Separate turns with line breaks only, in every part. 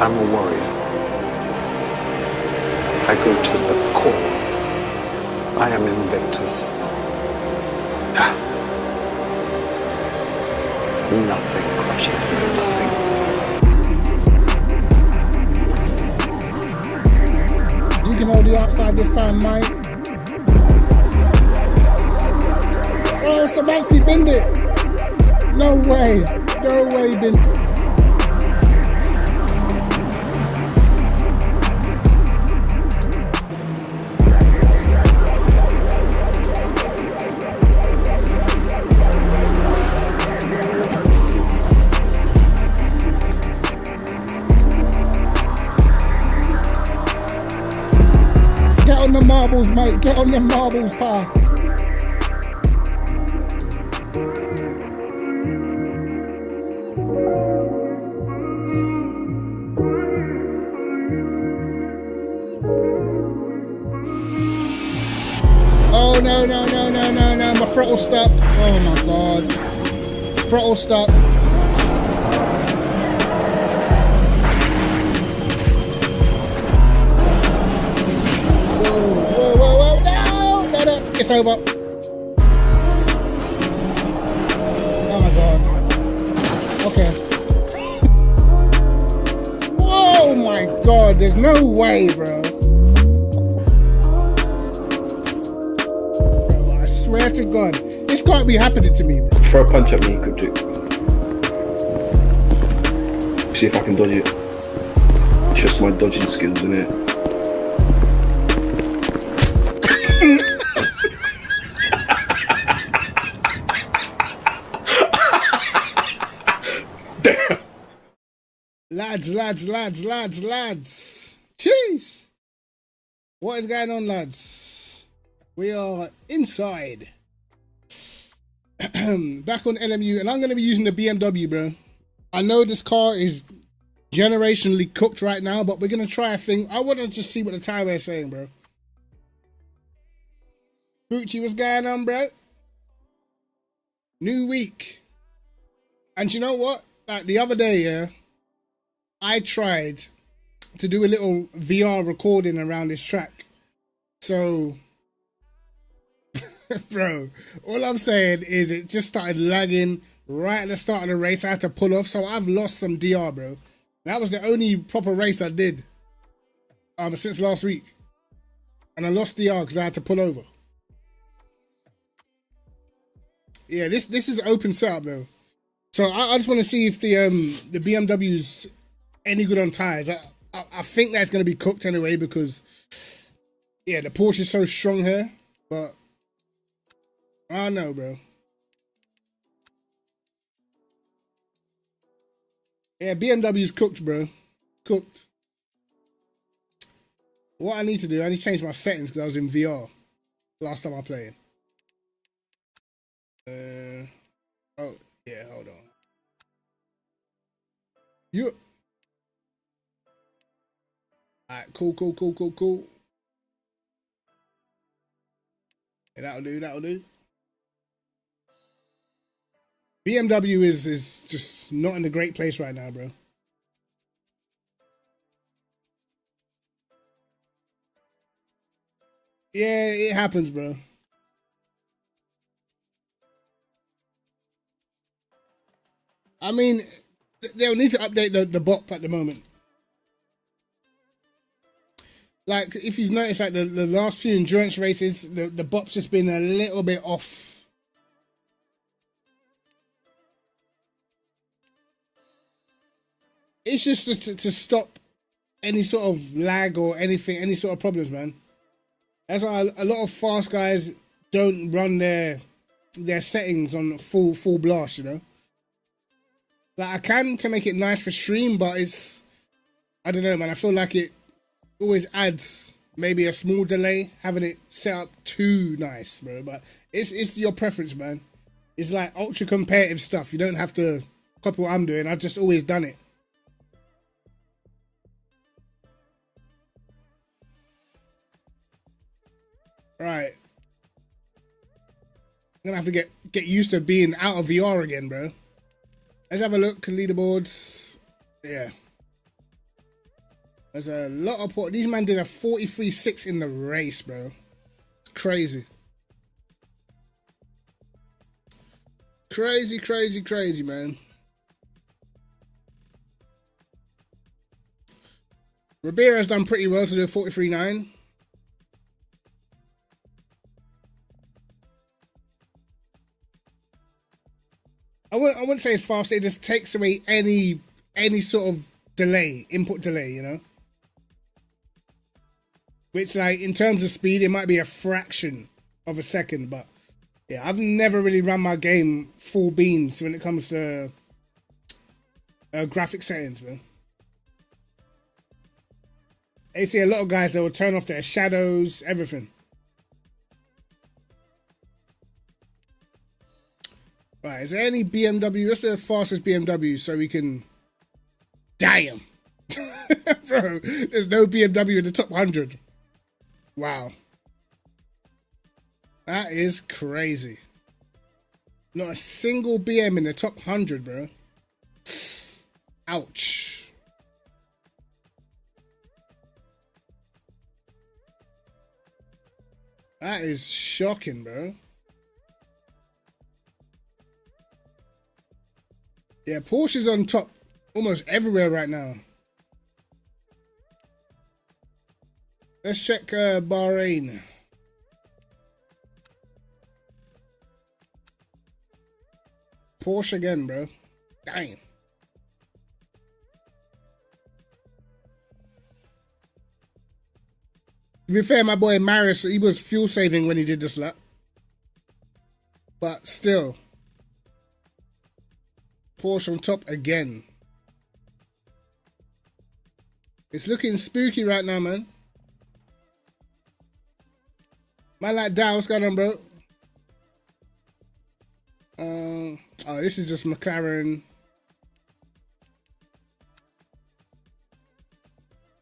I'm a warrior. I go to the core. I am Invictus. Nothing crushes me, nothing.
You can hold the outside this time, Mike. Oh, Samansky binned it. No way. No way he binned it. Get on the marbles, mate. Get on the marbles, pal. Oh, no, no, no, no, no, no. My throttle stuck. Oh, my God. Throttle stuck. Whoa, no, it's over. Oh my God. Okay. Oh my God, there's no way, bro. Bro, I swear to God, this can't be happening to me, bro.
Throw a punch at me, good trick. See if I can dodge it. Just my dodging skills, innit? Damn.
Lads. Jeez. What is going on, lads? We are inside. Back on LMU, and I'm going to be using the BMW, bro. I know this car is generationally cooked right now, but we're going to try a thing. I want to just see what the tire is saying, bro. Gucci, what's going on, bro? New week. And you know what? Like the other day, yeah, I tried to do a little VR recording around this track. So, bro, all I'm saying is it just started lagging right at the start of the race. I had to pull off, so I've lost some DR, bro. That was the only proper race I did since last week. And I lost DR because I had to pull over. Yeah, this is open setup though. So I just want to see if the BMW's any good on tires. I think that's going to be cooked anyway because, yeah, the Porsche is so strong here. But I don't know, bro. Yeah, BMW's cooked, bro. Cooked. What I need to do, I need to change my settings because I was in VR last time I played. Oh, yeah, hold on. Alright, cool. Yeah, that'll do. BMW is just not in a great place right now, bro. Yeah, it happens, bro. I mean, they'll need to update the bot at the moment. Like, if you've noticed, like the last few endurance races, the bot's just been a little bit off. It's just to stop any sort of lag or anything, any sort of problems, man. That's why a lot of fast guys don't run their settings on full blast, you know. Like I can to make it nice for stream, but it's, I don't know, man. I feel like it always adds maybe a small delay having it set up too nice, bro. But it's your preference, man. It's like ultra competitive stuff. You don't have to copy what I'm doing. I've just always done it. Right. I'm gonna have to get used to being out of VR again, bro. Let's have a look. Leaderboards. Yeah. There's a lot of Porsche. These man did a 43.6 in the race, bro. It's crazy. Crazy, crazy, crazy, man. Ribeira's done pretty well to do a 43.9. I wouldn't say it's fast. It just takes away any sort of input delay, you know? Which, like, in terms of speed, it might be a fraction of a second, but yeah, I've never really run my game full beans when it comes to graphic settings, man. I see a lot of guys that will turn off their shadows, everything. Right, is there any BMW? What's the fastest BMW so we can... Damn! Bro, there's no BMW in the top 100. Wow. That is crazy. Not a single BM in the top 100, bro. Ouch. That is shocking, bro. Yeah, Porsche's on top almost everywhere right now. Let's check Bahrain. Porsche again, bro. Dang. To be fair, my boy Maris, he was fuel saving when he did this lap. But still. Porsche on top again. It's looking spooky right now, man. Man like Dow, what's going on, bro? Oh, this is just McLaren.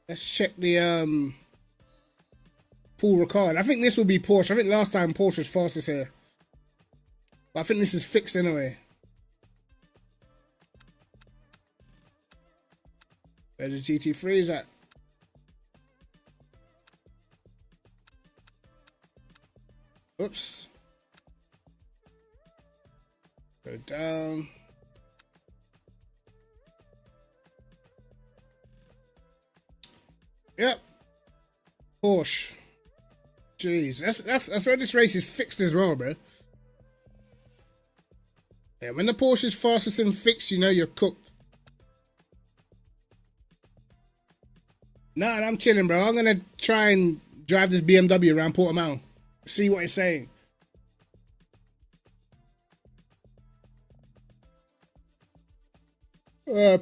Let's check the Paul Ricard. I think this will be Porsche. I think last time Porsche was fastest here. But I think this is fixed anyway. Where the GT3 is at? Oops. Go down. Yep. Porsche. Jeez, that's where this race is fixed as well, bro. Yeah, when the Porsche is fastest and fixed, you know you're cooked. Nah, I'm chilling, bro. I'm gonna try and drive this BMW around Portimao. See what it's saying.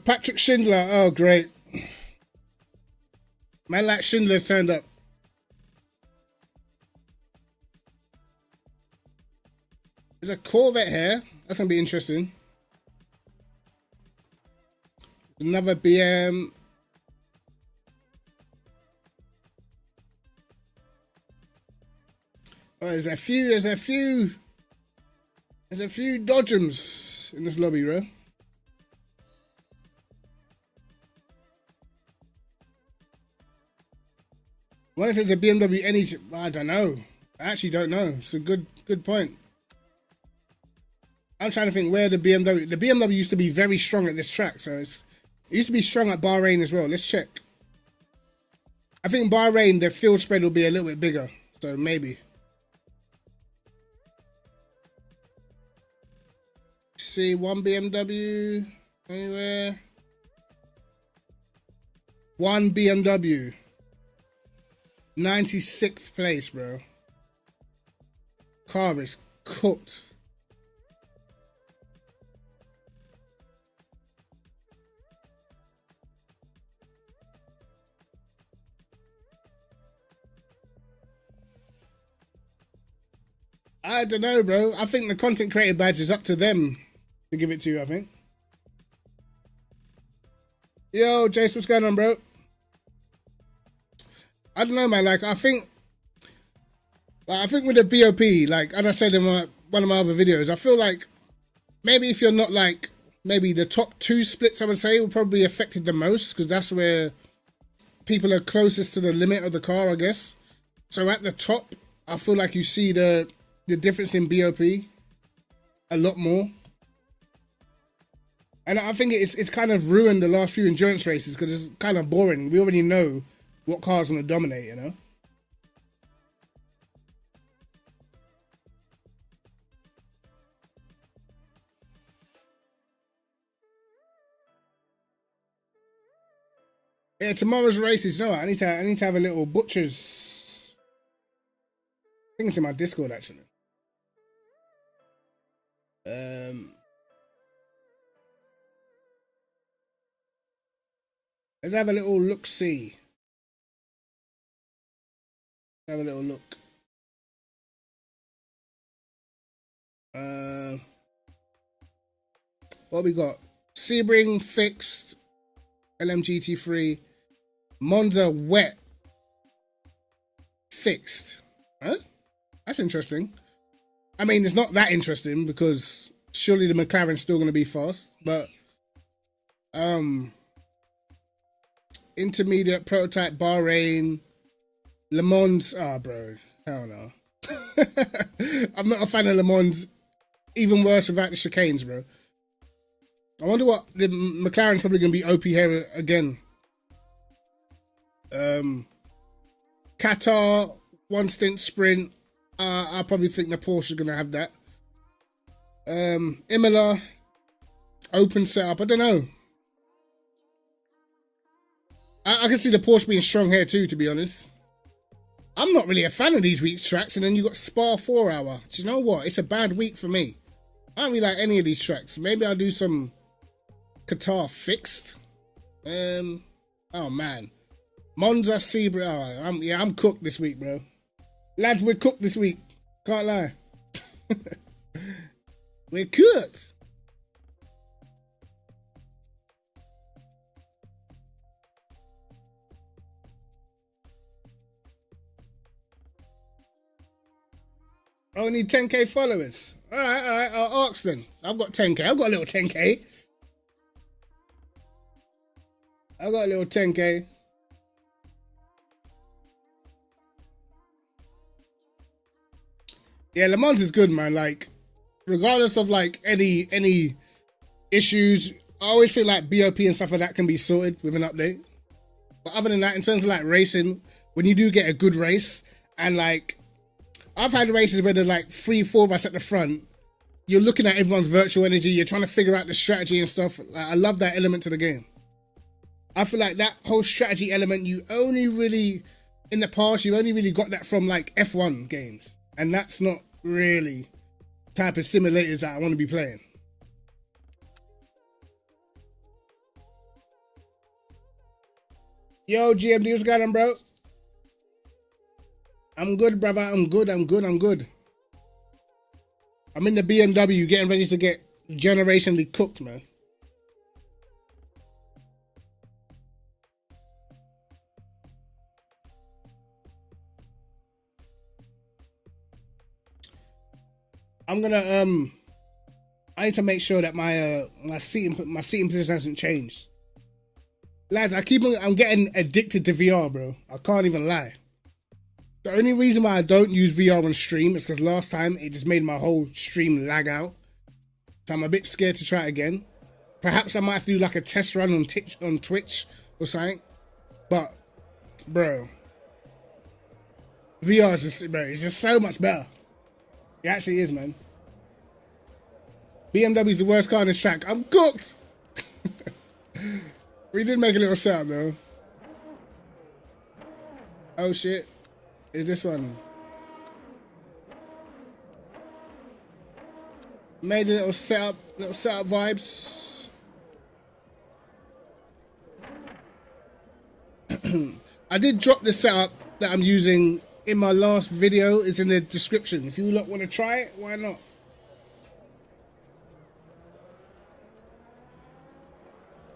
Patrick Schindler. Oh, great. Man like Schindler's turned up. There's a Corvette here. That's gonna be interesting. Another BM. Oh, there's a few Dodgems in this lobby, bro. What if it's a BMW NE? I don't know. I actually don't know. It's a good point. I'm trying to think where the BMW used to be very strong at this track, so it used to be strong at Bahrain as well. Let's check. I think Bahrain, the field spread will be a little bit bigger, so maybe. See one BMW anywhere. One BMW. 96th place, bro. Car is cooked. I don't know, bro. I think the content creator badge is up to them to give it to you, I think. Yo, Jace, what's going on, bro? I don't know, man. Like, I think with the BOP, like, as I said in one of my other videos, I feel like maybe if you're not like, maybe the top two splits, I would say, will probably be affected the most, because that's where people are closest to the limit of the car, I guess. So at the top, I feel like you see the difference in BOP a lot more. And I think it's kind of ruined the last few endurance races because it's kind of boring. We already know what car's going to dominate, you know? Yeah, tomorrow's races. No, I need to have a little butcher's. I think it's in my Discord actually. Let's have a little look. See. Have a little look. What we got? Sebring fixed. LMGT3. Monza wet. Fixed. Huh? That's interesting. I mean, it's not that interesting because surely the McLaren's still going to be fast. But intermediate prototype Bahrain. Le Mans. Ah, bro. Hell no. I'm not a fan of Le Mans. Even worse without the chicanes, bro. I wonder what the McLaren's probably going to be OP here again. Qatar, one stint sprint. I probably think the Porsche is going to have that. Imola, open setup. I don't know. I can see the Porsche being strong here too, to be honest. I'm not really a fan of these week's tracks, and then you got Spa 4 Hour. Do you know what? It's a bad week for me. I don't really like any of these tracks. Maybe I'll do some Qatar fixed. Oh man. Monza, Sebring. Oh, I'm cooked this week, bro. Lads, we're cooked this week. Can't lie. We're cooked. I only need 10k followers. All right. I'll ask then. I've got 10k. I've got a little 10k. I got a little 10k. Yeah, Le Mans is good, man. Like, regardless of like any issues, I always feel like BOP and stuff like that can be sorted with an update. But other than that, in terms of like racing, when you do get a good race, and like I've had races where there's like 3-4 of us at the front, you're looking at everyone's virtual energy, you're trying to figure out the strategy and stuff. Like, I love that element to the game. I feel like that whole strategy element, you only really, in the past, you only really got that from like F1 games. And that's not really type of simulators that I want to be playing. Yo, GMD, what's going on, bro? I'm good, brother. I'm good. I'm in the BMW getting ready to get generationally cooked, man. I'm gonna I need to make sure that my seating position hasn't changed. Lads, I'm getting addicted to VR, bro. I can't even lie. The only reason why I don't use VR on stream is because last time it just made my whole stream lag out. So I'm a bit scared to try it again. Perhaps I might have to do like a test run on Twitch or something. But, bro, VR is just, bro, it's just so much better. It actually is, man. BMW's the worst car in this track. I'm cooked. We did make a little setup though. Oh shit. Is this one? Made a little setup vibes. I did drop the setup that I'm using in my last video. It's in the description. If you lot want to try it, why not?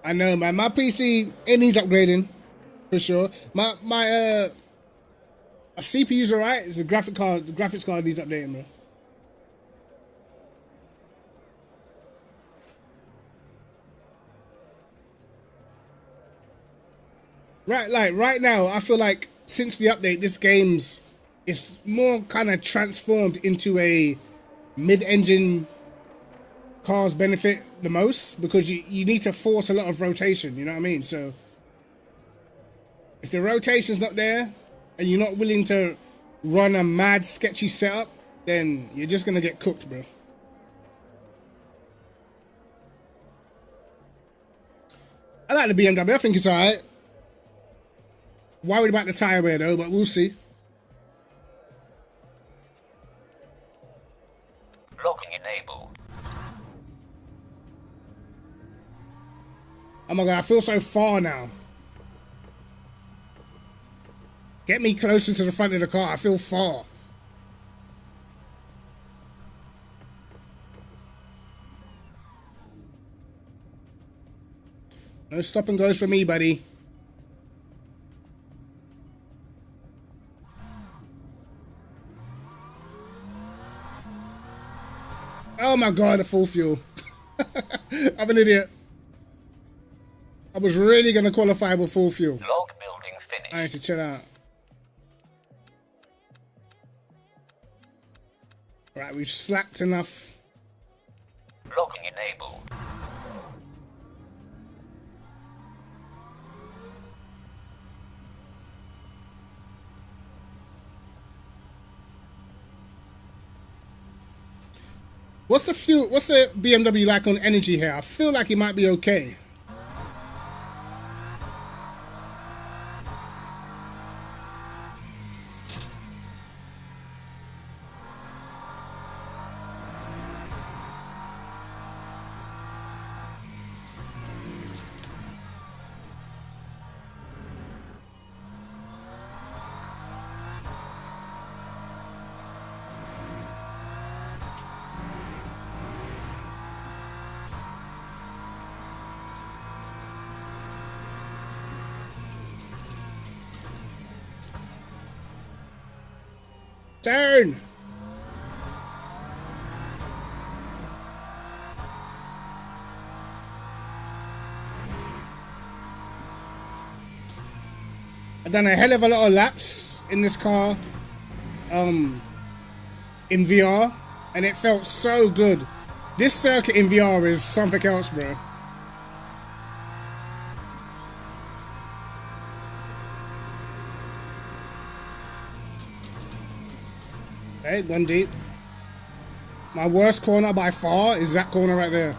I know, man. My PC, it needs upgrading for sure. My CPU's alright. It's the graphics card needs updating, bro. Right, like right now, I feel like since the update, this game's it's more kind of transformed into a mid-engine cars benefit the most because you need to force a lot of rotation. You know what I mean? So if the rotation's not there and you're not willing to run a mad sketchy setup, then you're just gonna get cooked, bro. I like the BMW. I think it's alright. Worried about the tire wear though, but we'll see.
Locking enabled.
Oh my god, I feel so far now. Get me closer to the front of the car. I feel far. No stop and goes for me, buddy. Oh my god, the full fuel. I'm an idiot. I was really gonna qualify with full fuel.
Log building finished.
I need to chill out. Right, we've slacked enough.
Locking enabled.
What's the fuel? What's the BMW like on energy here? I feel like it might be okay. Turn! I've done a hell of a lot of laps in this car, in VR, and it felt so good. This circuit in VR is something else, bro. Okay, gone deep. My worst corner by far is that corner right there.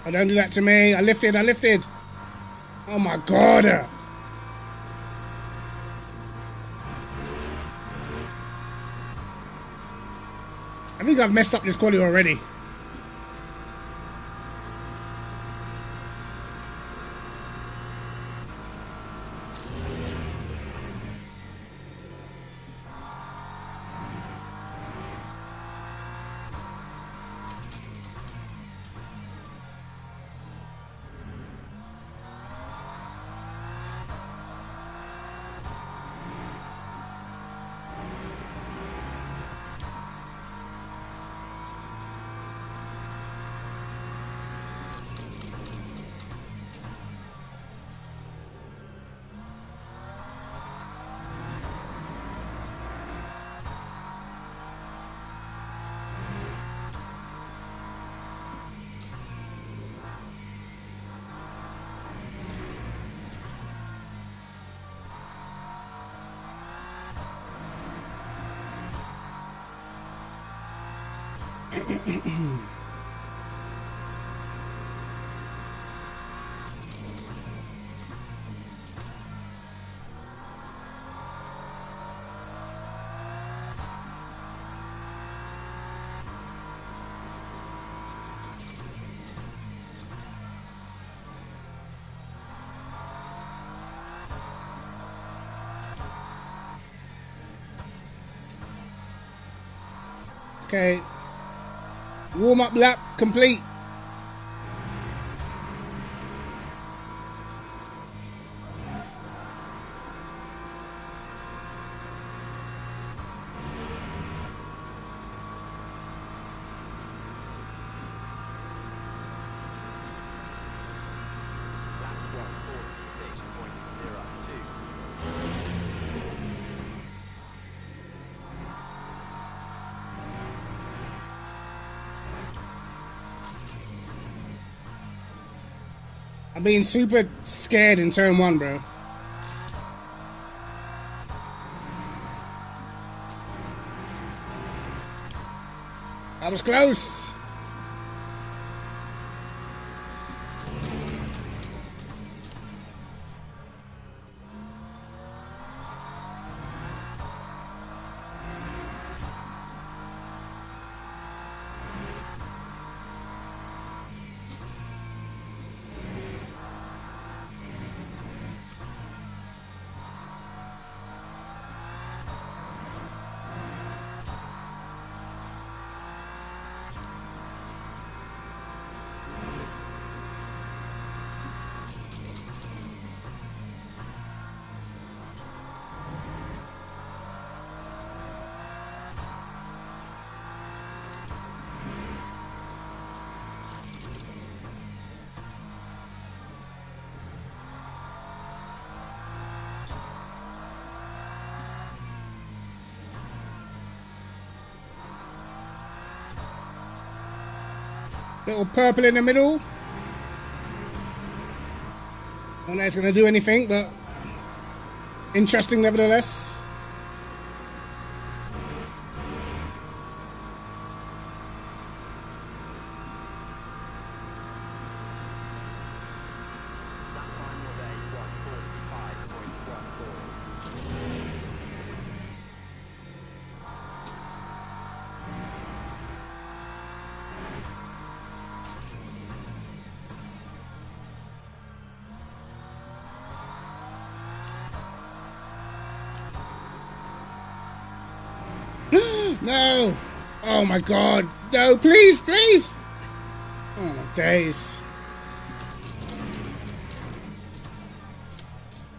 Oh, don't do that to me. I lifted. Oh my god. I think I've messed up this quality already. Okay. Warm up lap complete. I'm being super scared in turn 1, bro. That was close. Little purple in the middle. Don't know if it's going to do anything, but interesting nevertheless. No! Oh my god! No, please, please! Oh my days.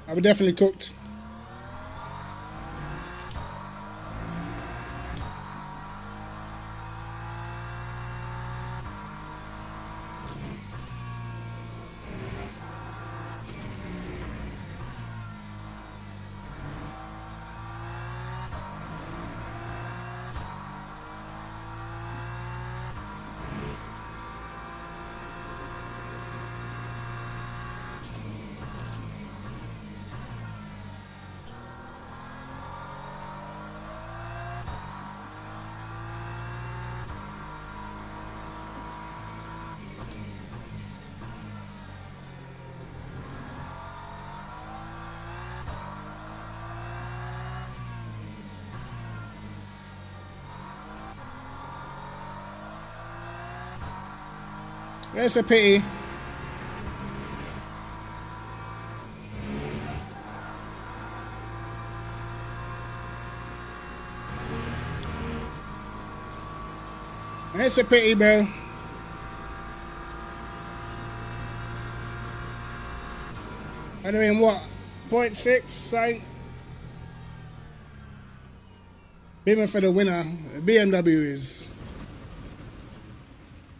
I would definitely cooked. That's a pity. That's a pity, bro. And in what? 0.6, something? Beaming for the winner. BMW is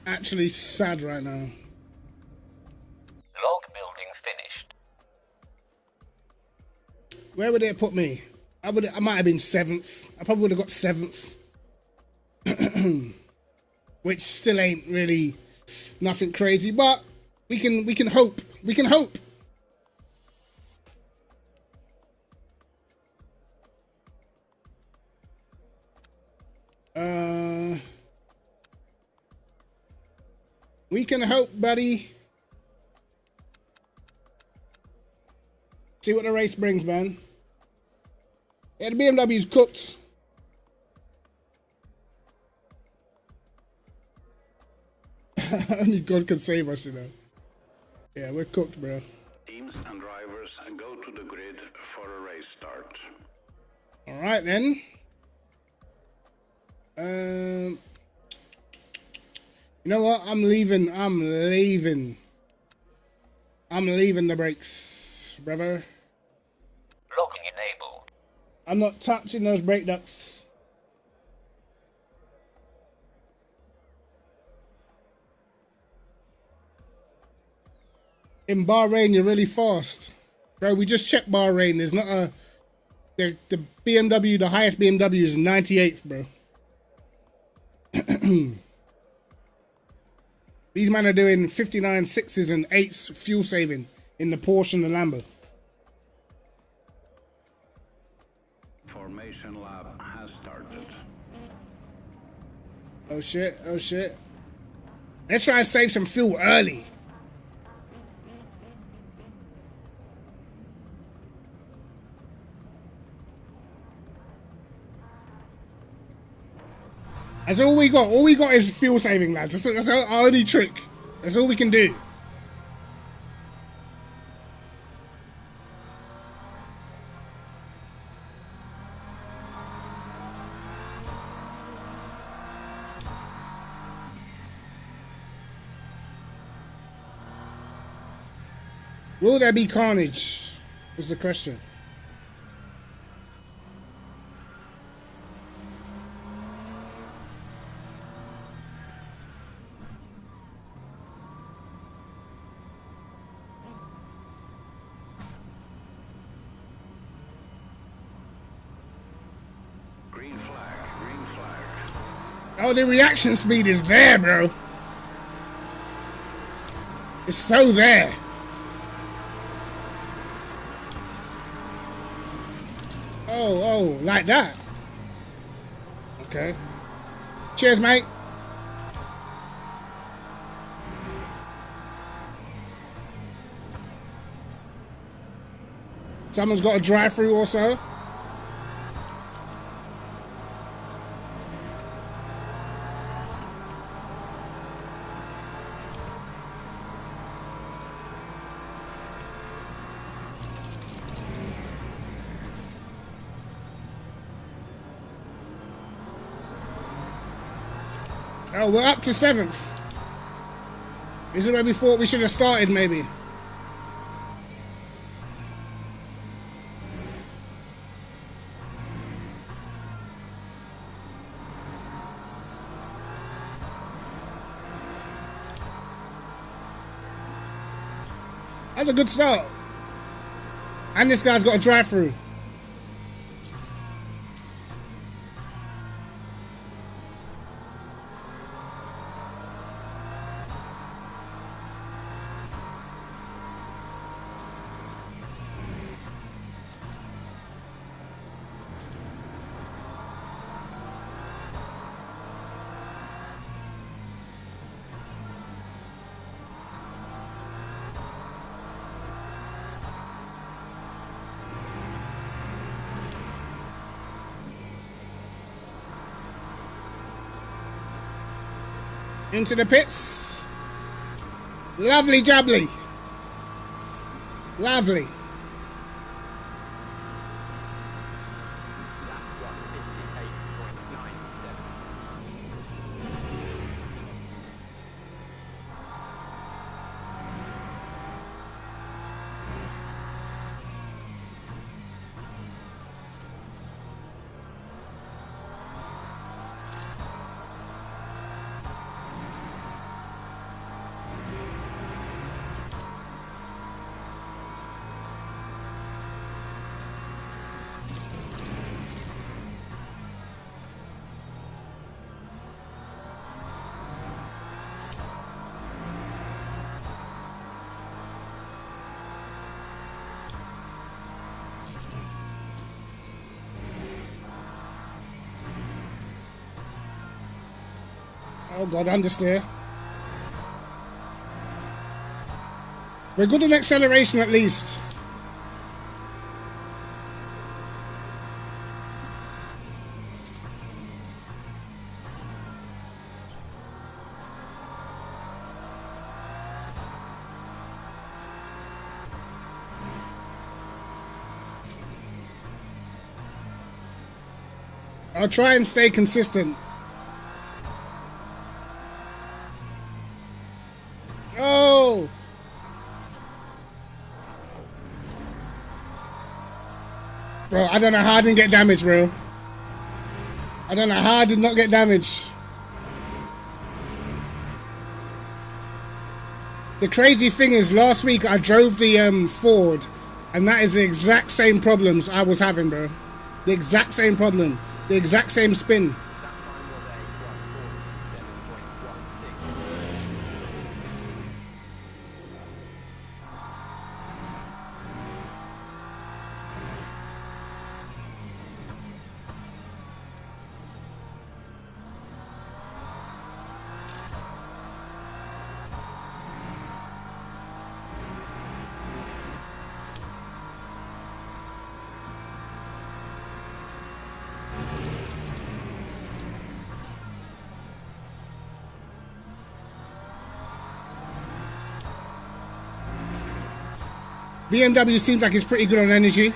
actually sad right now.
Log building finished.
Where would it put me? I might have been 7th. I probably would have got 7th. Which still ain't really nothing crazy, but we can hope. We can hope. We can hope, buddy. See what the race brings, man. Yeah, the BMW's cooked. Only God can save us, you know. Yeah, we're cooked, bro.
Teams and drivers go to the grid for a race start.
All right, then. You know what? I'm leaving. I'm leaving the brakes, brother.
Locking enabled.
I'm not touching those brake ducts. In Bahrain, you're really fast. Bro, we just checked Bahrain. There's not a... The BMW, the highest BMW is 98th, bro. These men are doing 59 6s and 8s fuel saving in the Porsche and the Lambo.
Formation lap has started.
Oh shit, oh shit. Let's try and save some fuel early. That's all we got. All we got is fuel saving, lads. That's our only trick. That's all we can do. Will there be carnage? Is the question.
Green flag, green flag.
Oh, the reaction speed is there, bro. It's so there. Oh, like that. Okay. Cheers, mate. Someone's got a drive-through also. Oh, we're up to 7th. This is where we thought we should have started, maybe. That's a good start. And this guy's got a drive-through. Into the pits. Lovely jubbly. Lovely. Oh God, understeer. We're good on acceleration at least. I'll try and stay consistent. Bro, I don't know how I didn't get damaged, bro. I don't know how I did not get damaged. The crazy thing is, last week I drove the Ford, and that is the exact same problems I was having, bro. The exact same problem. The exact same spin. BMW seems like it's pretty good on energy.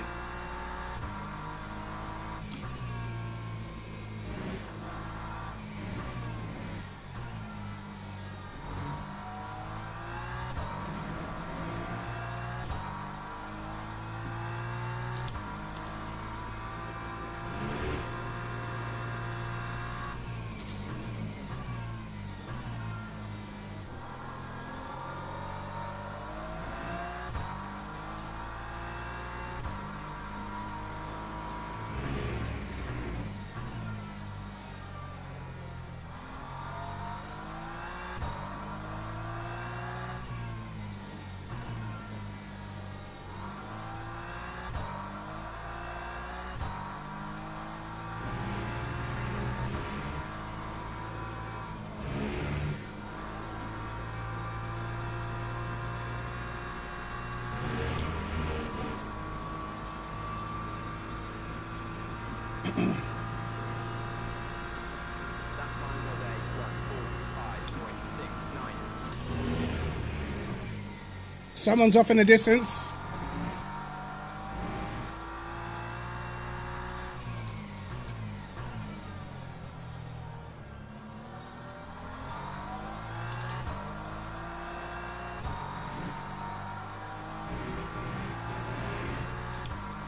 Someone's off in the distance.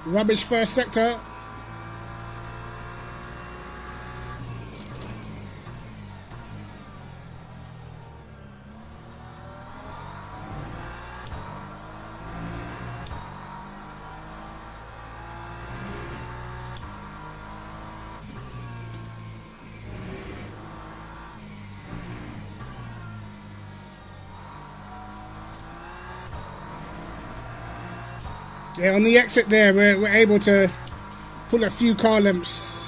Rubbish first sector. Yeah, on the exit there, we're able to pull a few car lengths.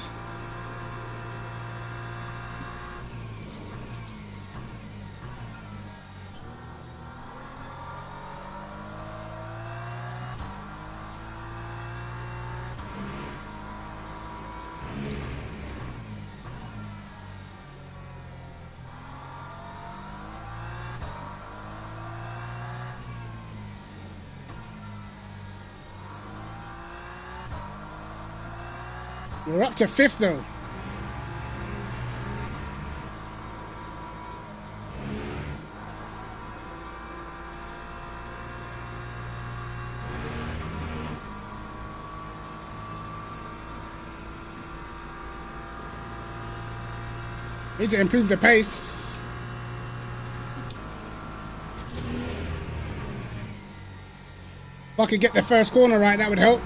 We're up to 5th though. Need to improve the pace. If I could get the first corner right, that would help.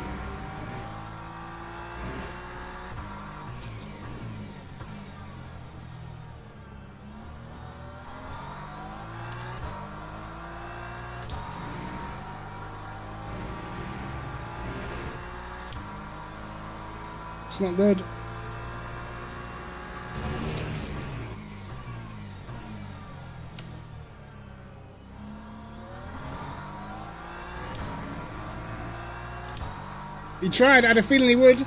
It's not good. He tried, I had a feeling he would.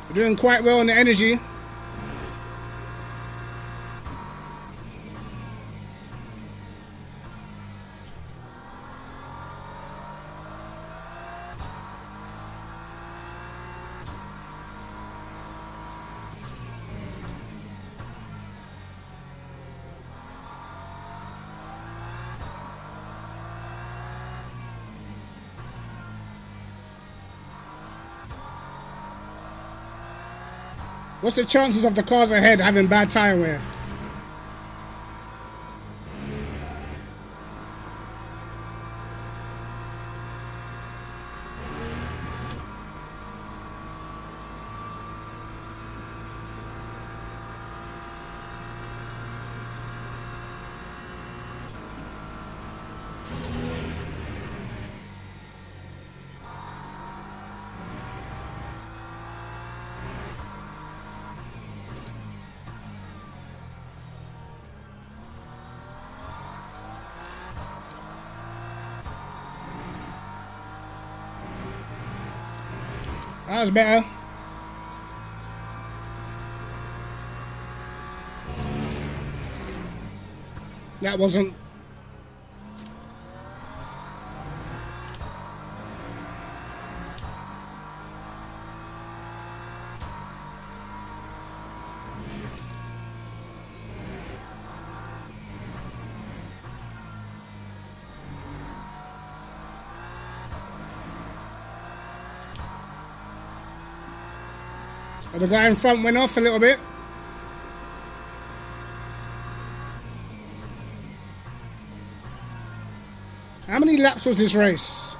We're doing quite well on the energy. What's the chances of the cars ahead having bad tyre wear? That was better. That wasn't. The guy in front went off a little bit. How many laps was this race?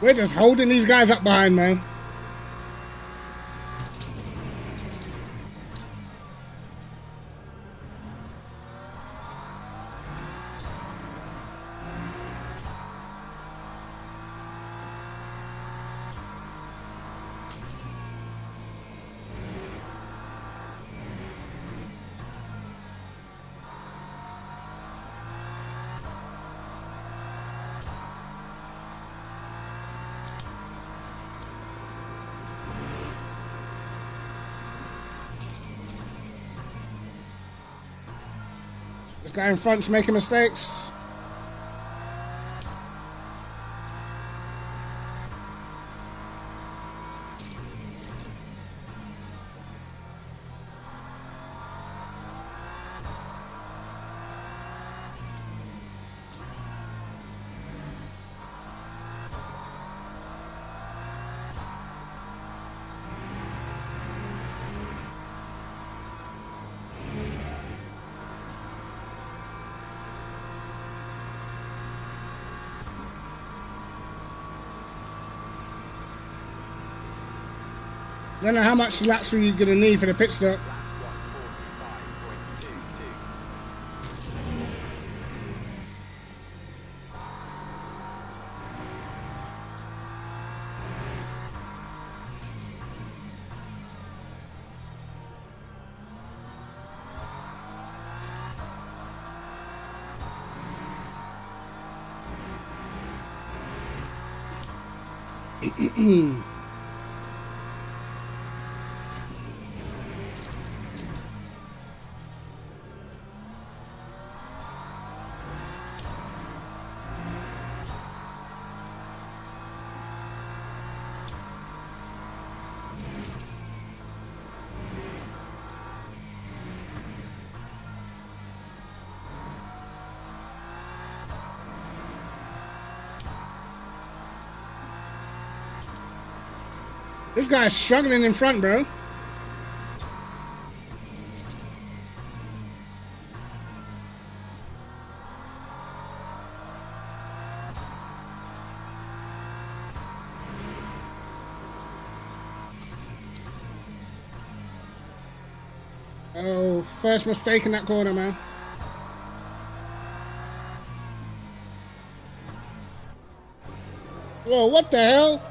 We're just holding these guys up behind, man. This guy in front's making mistakes. Don't know how much laps are you gonna need for the pit stop. This guy's struggling in front, bro. Oh, first mistake in that corner, man. Whoa, what the hell?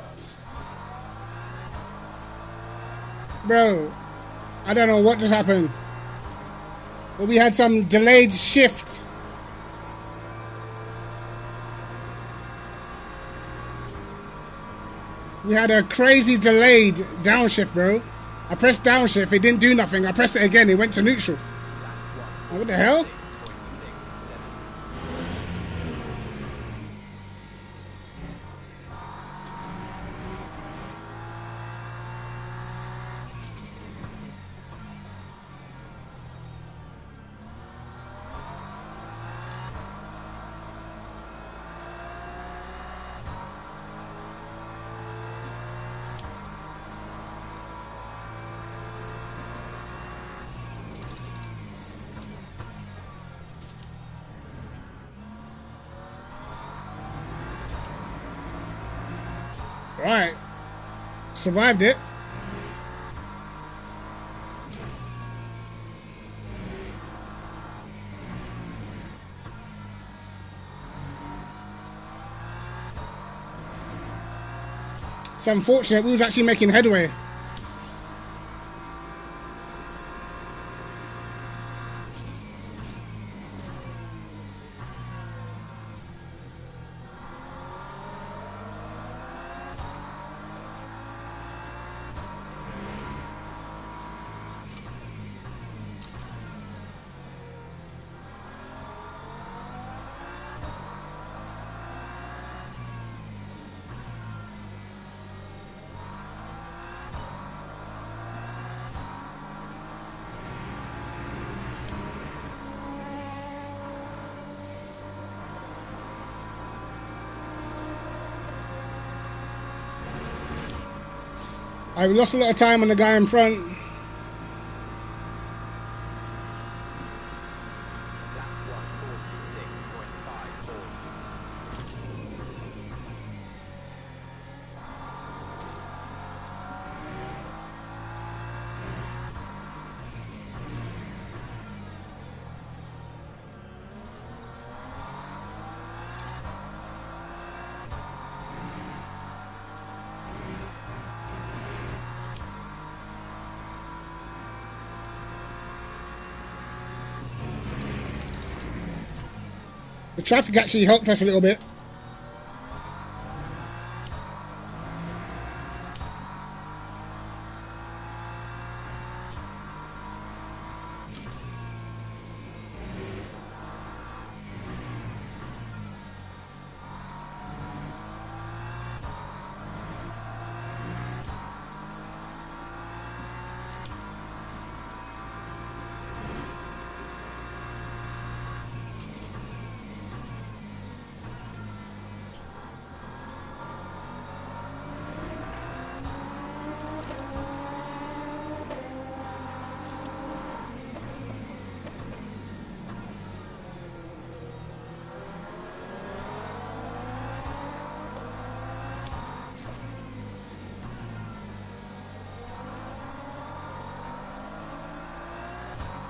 Bro, I don't know what just happened. But we had some delayed shift. We had a crazy delayed downshift, bro. I pressed downshift, it didn't do nothing. I pressed it again, it went to neutral. Oh, what the hell? Alright. Survived it. It's unfortunate, we was actually making headway. I lost a lot of time on the guy in front. The traffic actually helped us a little bit.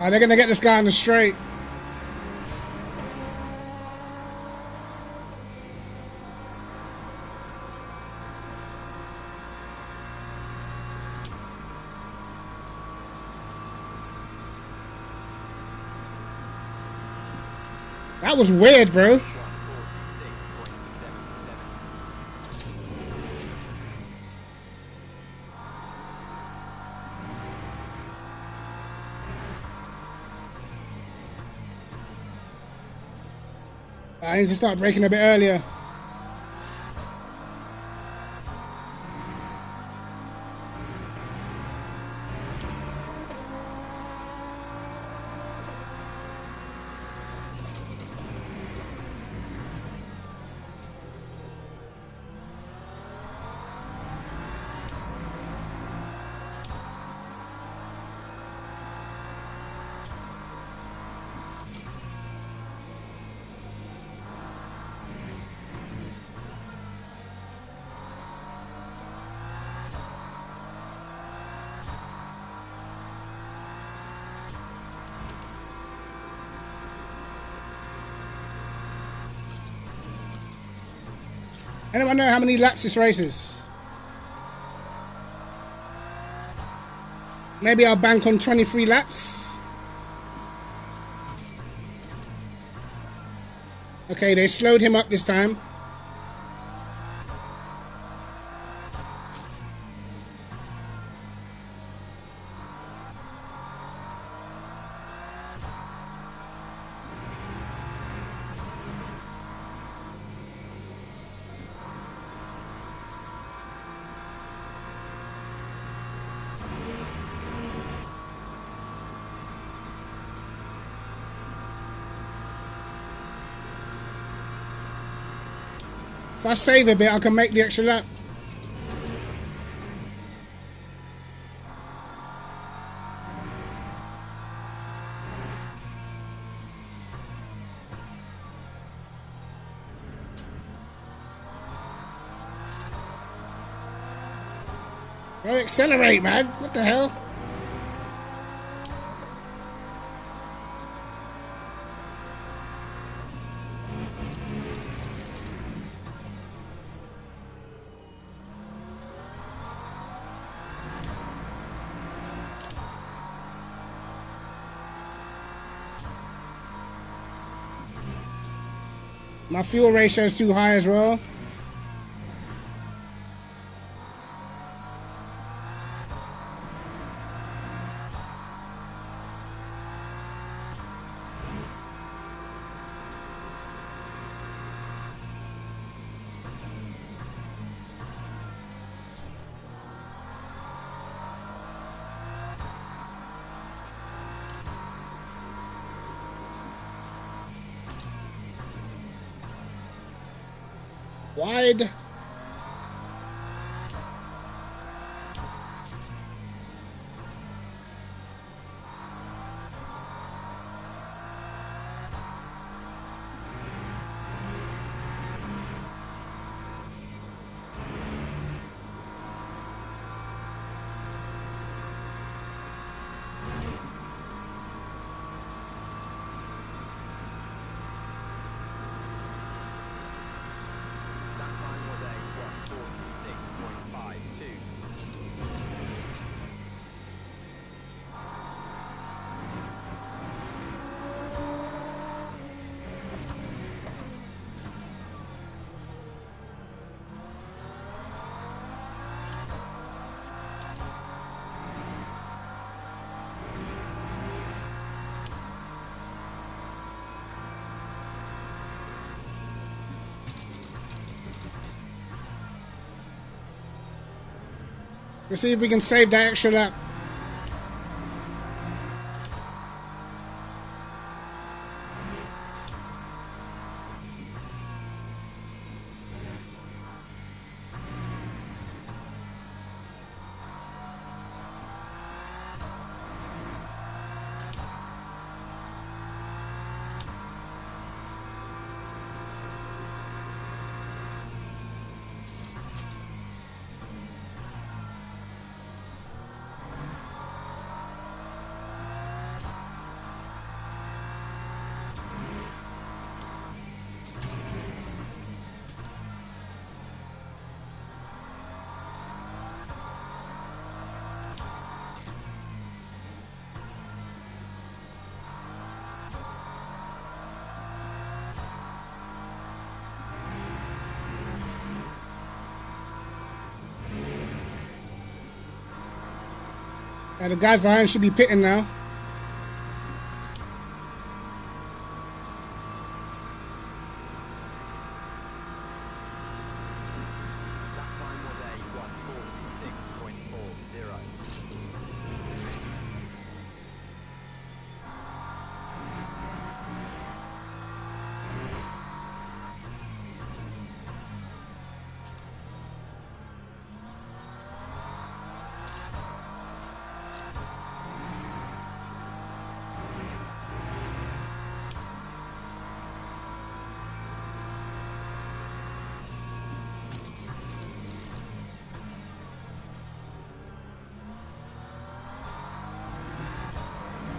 Are they gonna get this guy on the straight? That was weird, bro. I need to start braking a bit earlier. Anyone know how many laps this race is? Maybe I'll bank on 23 laps. Okay, they slowed him up this time. If I save a bit, I can make the extra lap. Bro, accelerate, man. What the hell? My fuel ratio is too high as well. Wide. Let's see if we can save that extra lap. The guys behind should be pitting now.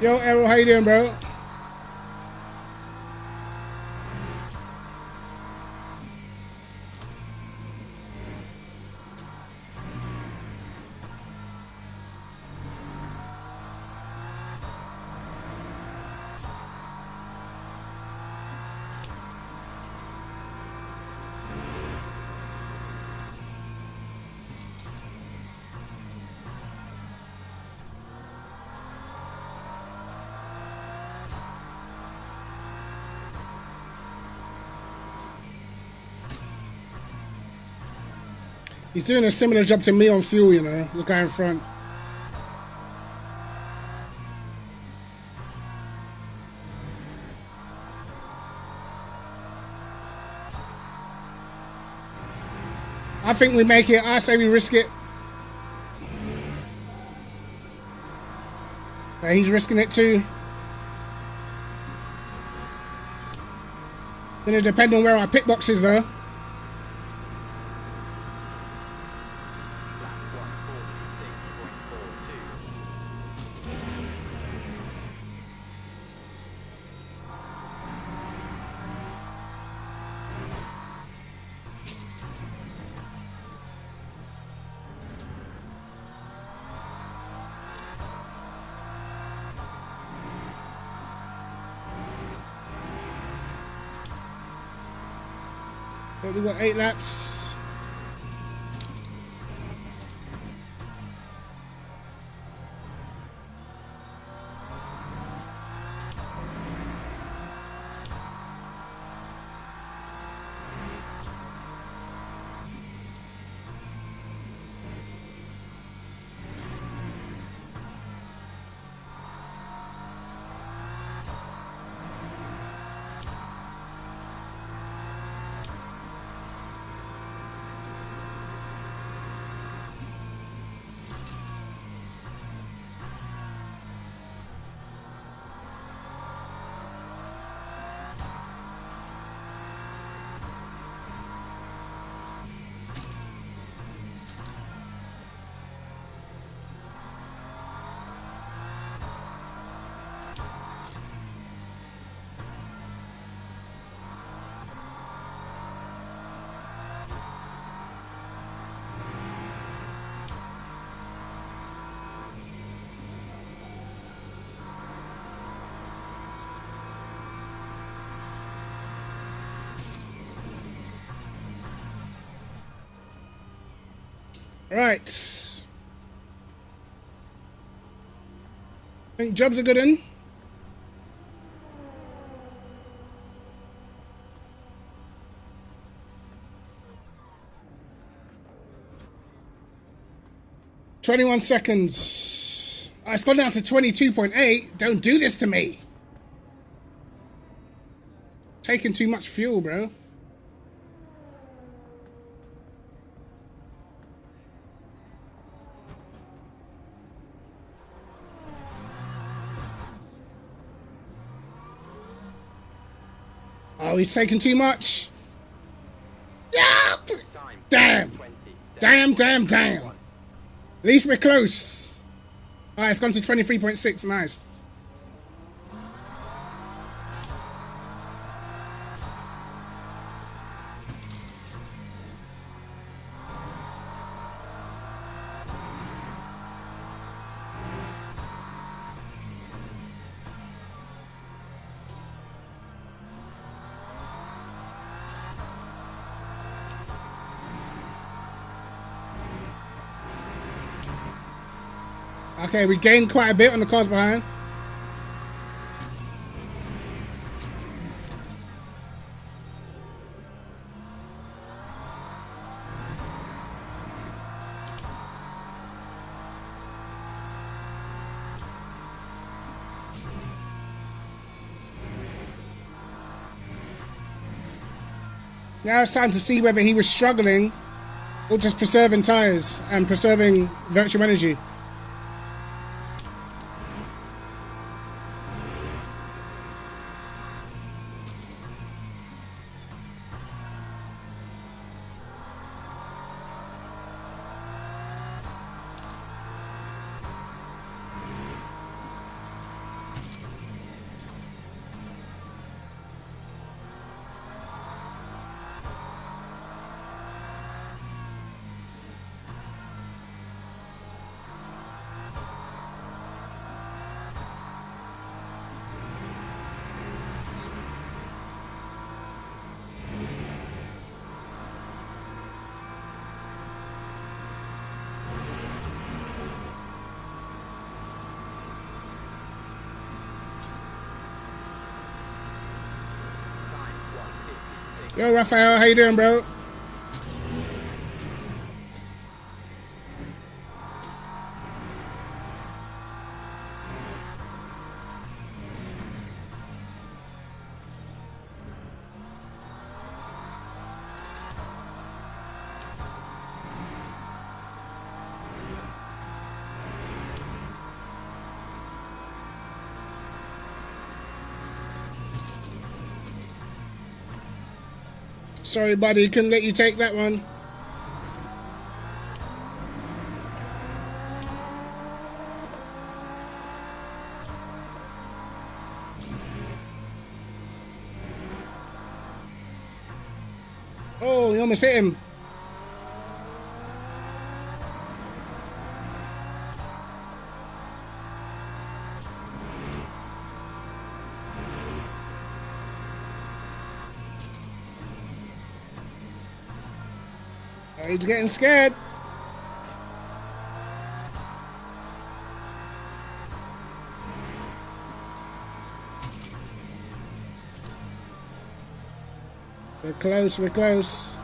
Yo, Errol, how you doing, bro? He's doing a similar job to me on fuel, you know, the guy in front. I think we make it. I say we risk it. He's risking it too. Gonna depend on where our pit box is though. We got 8 laps. Right. I think jobs are good in. "21 seconds. Oh, it's gone down to 22.8. Don't do this to me. Taking too much fuel, bro. Oh, he's taking too much. Yeah. Damn. Damn. At least we're close. All right, it's gone to 23.6. Nice. Okay, we gained quite a bit on the cars behind. Now it's time to see whether he was struggling or just preserving tires and preserving virtual energy. Yo, Raphael, how you doing, bro? Sorry, buddy, couldn't let you take that one. Oh, you almost hit him. Oh, he's getting scared. We're close, we're close.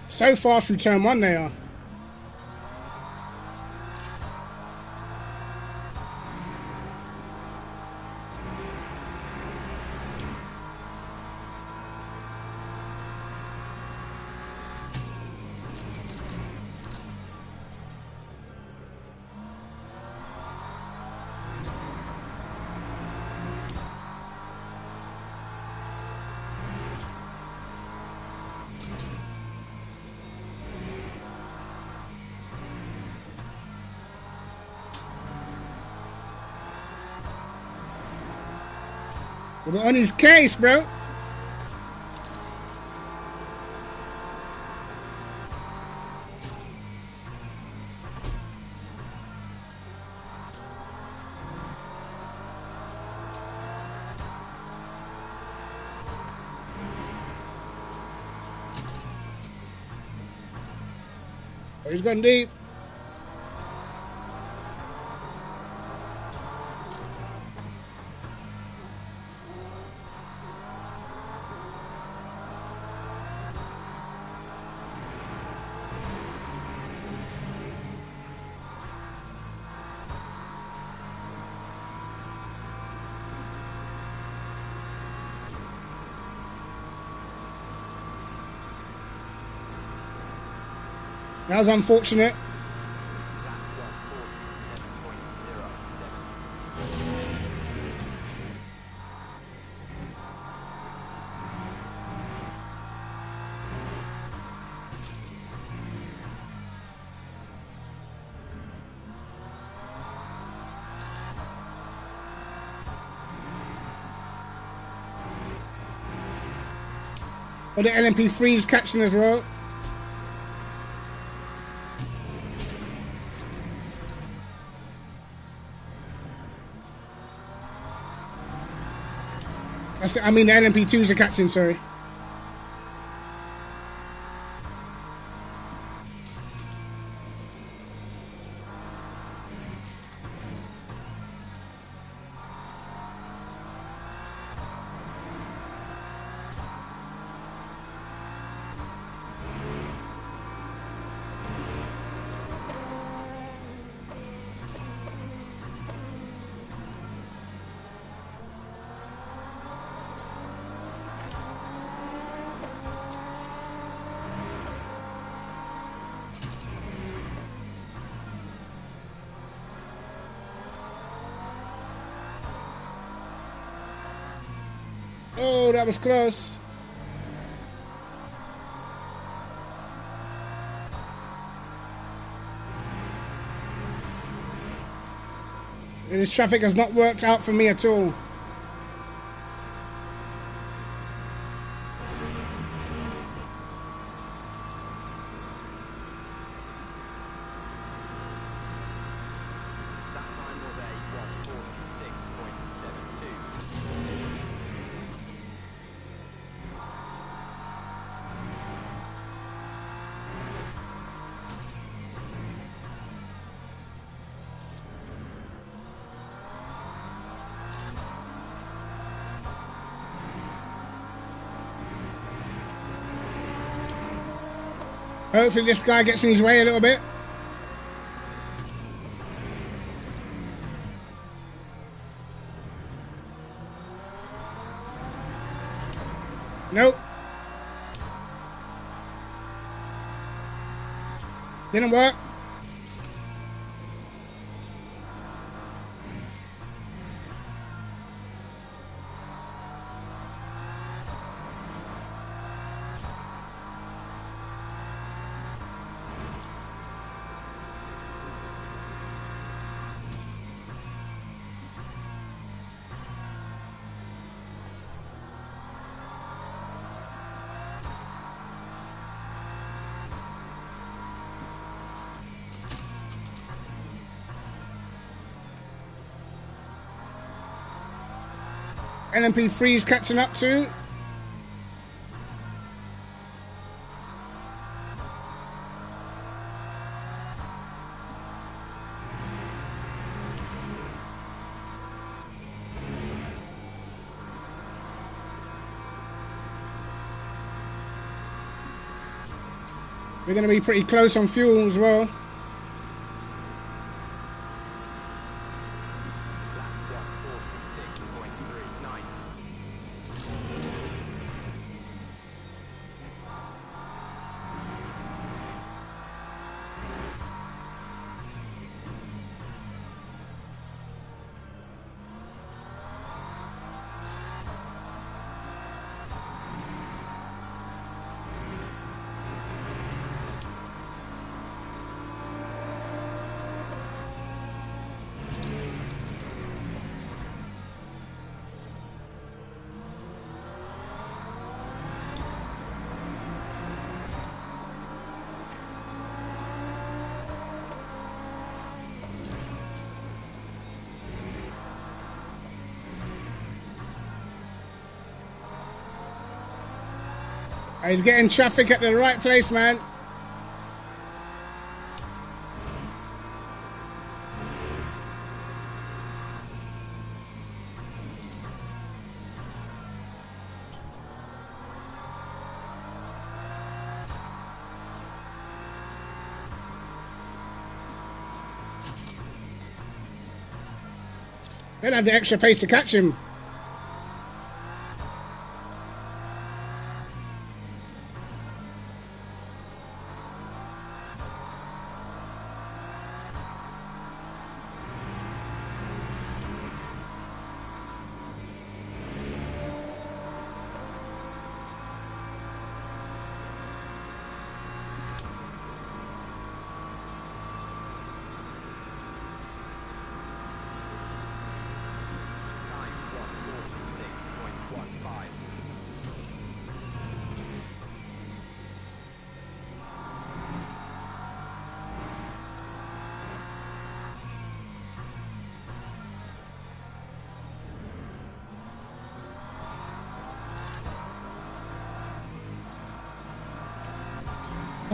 So far through turn one they are. We're on his case, bro. Oh, he's gone deep. That was unfortunate. But the LMP3's catching as well. I mean the LMP2s are catching, sorry. Oh, that was close. This traffic has not worked out for me at all. Hopefully this guy gets in his way a little bit. Nope. Didn't work. LMP3's catching up too. We're going to be pretty close on fuel as well. He's getting traffic at the right place, man. They don't have the extra pace to catch him.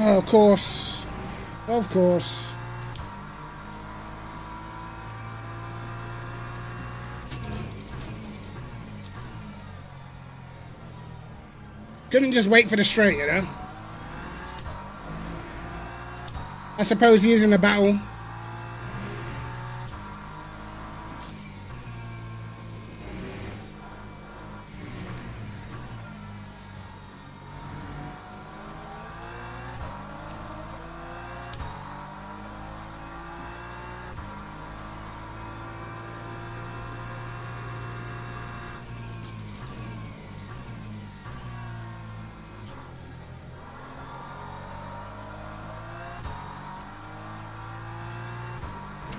Oh, of course. Of course. Couldn't just wait for the straight, you know? I suppose he is in a battle.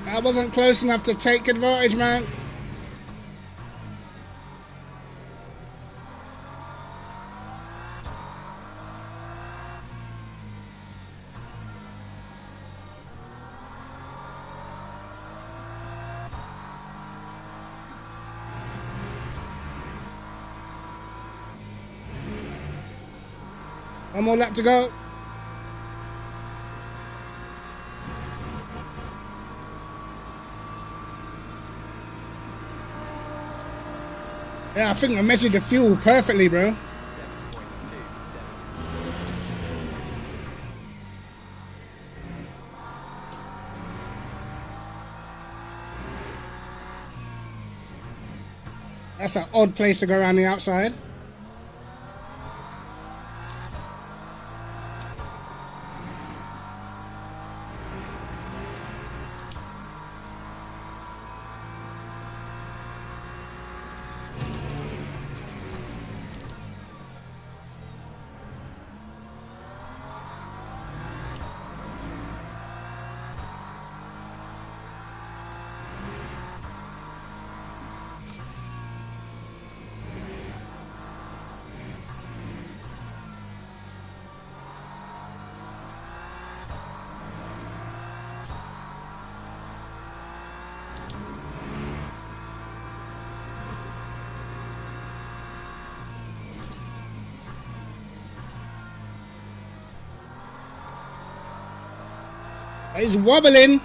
I wasn't close enough to take advantage, man. One more lap to go. Yeah, I think I measured the fuel perfectly, bro. That's an odd place to go around the outside. He's wobbling.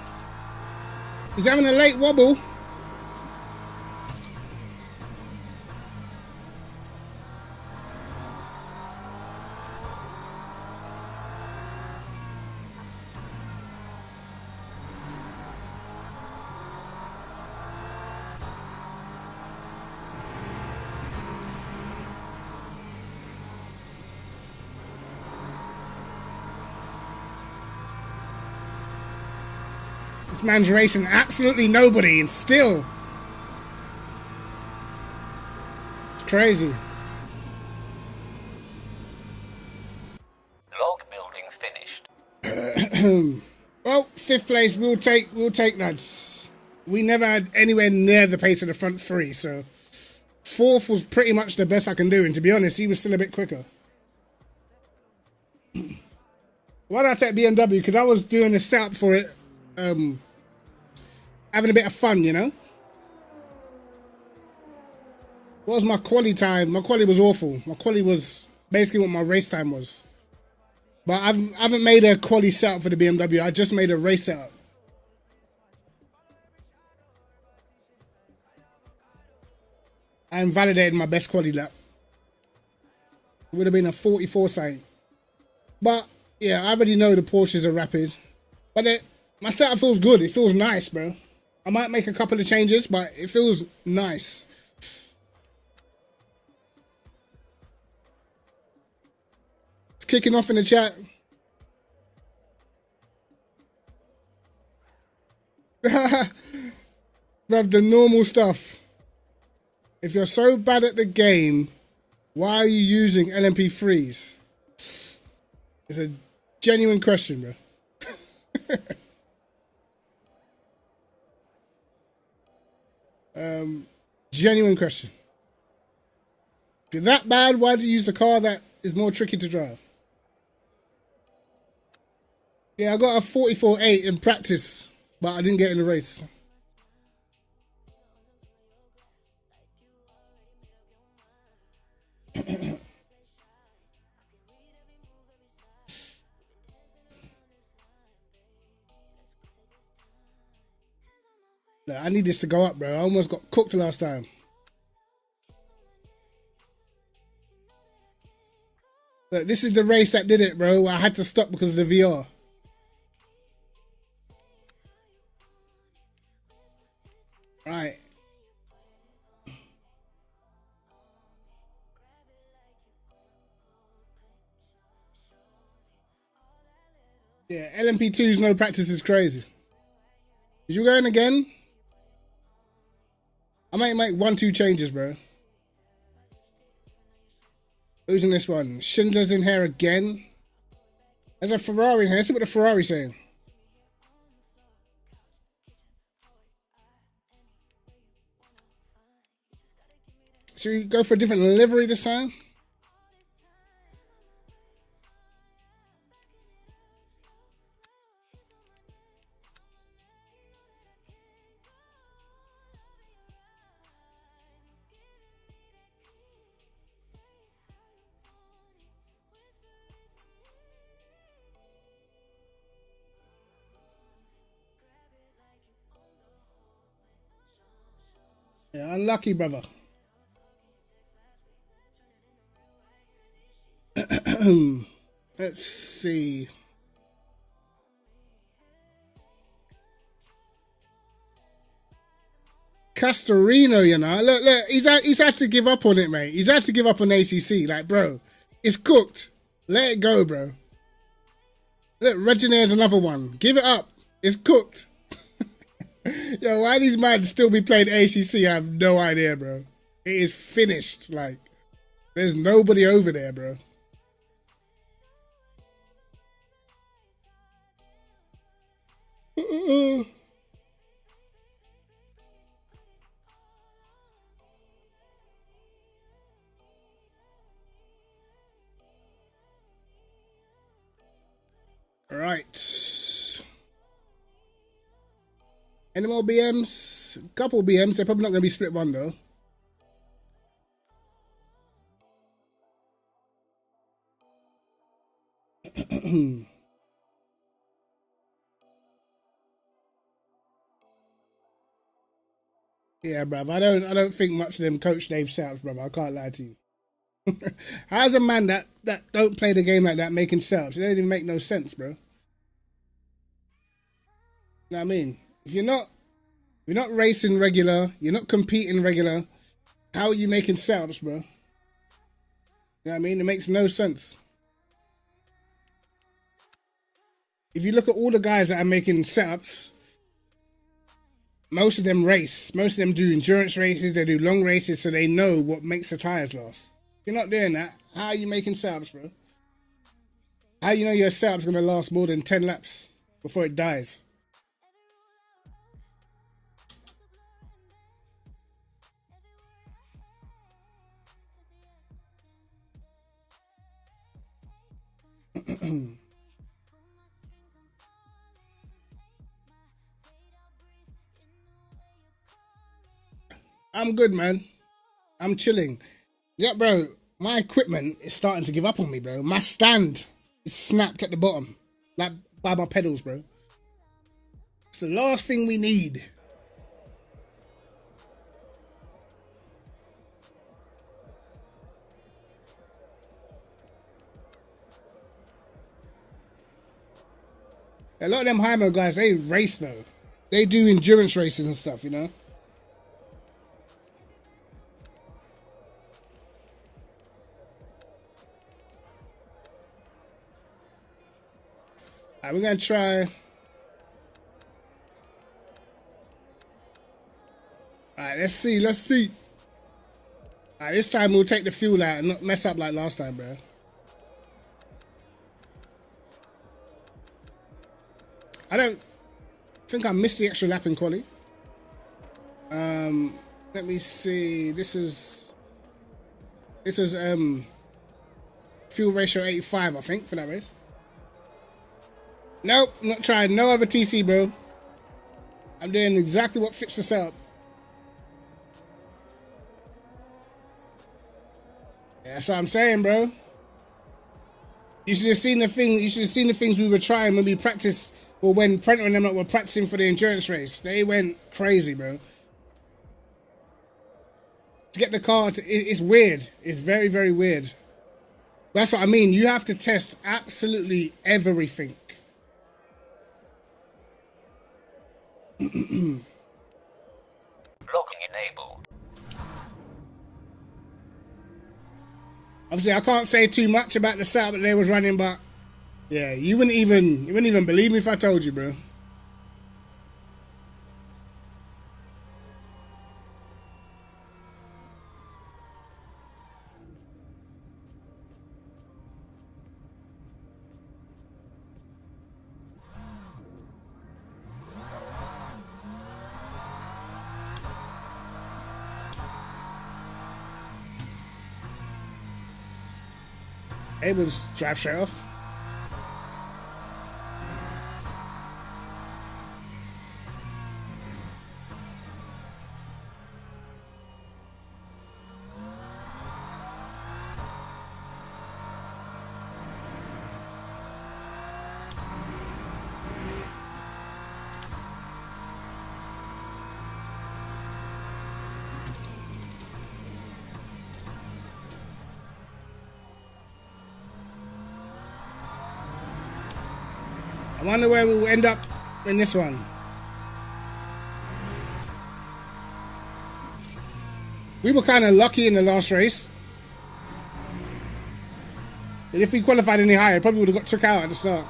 He's having a late wobble. This man's racing absolutely nobody and still. It's crazy.
Log building finished.
Well, 5th place, we'll take that. We never had anywhere near the pace of the front three, so 4th was pretty much the best I can do, and to be honest, he was still a bit quicker. Why did I take BMW? Because I was doing a setup for it, having a bit of fun, you know? What was my quali time? My quali was awful. My quali was basically what my race time was. But I haven't made a quali setup for the BMW. I just made a race setup. I invalidated my best quali lap. It would have been a 44 sign. But yeah, I already know the Porsches are rapid. But my setup feels good. It feels nice, bro. I might make a couple of changes, but it feels nice. It's kicking off in the chat. Bruv, the normal stuff. If you're so bad at the game, why are you using LMP3s? It's a genuine question, bro. Genuine question. If you're that bad, why do you use a car that is more tricky to drive? Yeah, I got a 44.8 in practice, but I didn't get in the race. Look, I need this to go up, bro. I almost got cooked last time. Look, this is the race that did it, bro. I had to stop because of the VR. Right. Yeah, LMP2's no practice is crazy. Is you going again? I might make 1-2 changes, bro. Who's in this one? Schindler's in here again. There's a Ferrari in here. Let's see what the Ferrari's saying. Should we go for a different livery this time? Yeah, unlucky, brother. Let's see. Castorino, you know. Look, he's had to give up on it, mate. He's had to give up on ACC. Like, bro, it's cooked. Let it go, bro. Look, Reginier's another one. Give it up. It's cooked. Yo, why these men still be playing ACC? I have no idea, bro. It is finished. Like, there's nobody over there, bro. All right. Any more BMs? A couple BMs. They're probably not going to be split one, though. Yeah, bruv. I don't think much of them Coach Dave setups, bruv. I can't lie to you. How's a man that don't play the game like that making setups? It don't even make no sense, bro. You know what I mean? If you're not racing regular, you're not competing regular, how are you making setups, bro? You know what I mean? It makes no sense. If you look at all the guys that are making setups, most of them race. Most of them do endurance races, they do long races, so they know what makes the tires last. If you're not doing that, how are you making setups, bro? How you know your setup's gonna last more than 10 laps before it dies? I'm good, man. I'm chilling. Yeah, bro, my equipment is starting to give up on me, bro. My stand is snapped at the bottom, like by my pedals, bro. It's the last thing we need. A lot of them Hymo guys, they race though. They do endurance races and stuff, you know? Alright, we're gonna try. Alright, let's see. Alright, this time we'll take the fuel out and not mess up like last time, bro. I don't think I missed the extra lap in quali. Let me see. This is fuel ratio 85, I think, for that race. Nope, not trying no other TC, bro. I'm doing exactly what fits the setup. Yeah, that's what I'm saying, bro. You should have seen the thing. You should have seen the things we were trying when we practiced, or when Prenter and them were practicing for the endurance race. They went crazy, bro. To get the car, it's weird. It's very, very weird. That's what I mean. You have to test absolutely everything.
Logging enabled.
Obviously, I can't say too much about the setup that they was running, but yeah, you wouldn't even believe me if I told you, bro. Able to drive straight off. I wonder where we'll end up in this one. We were kind of lucky in the last race. And if we qualified any higher, probably would have got took out at the start.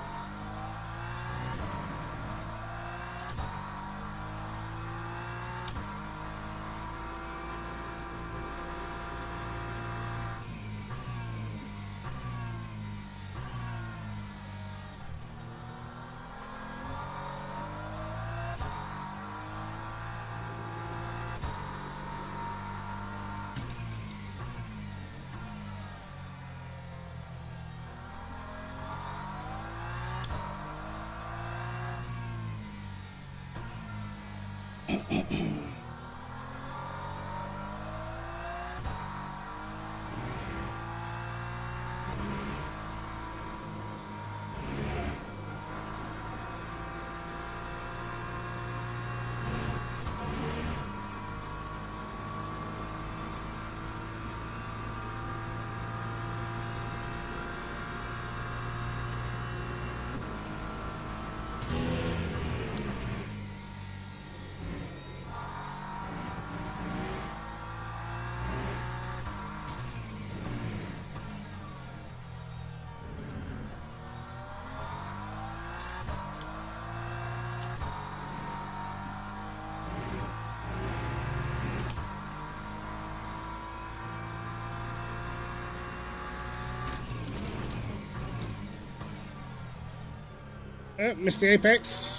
Mr. Apex.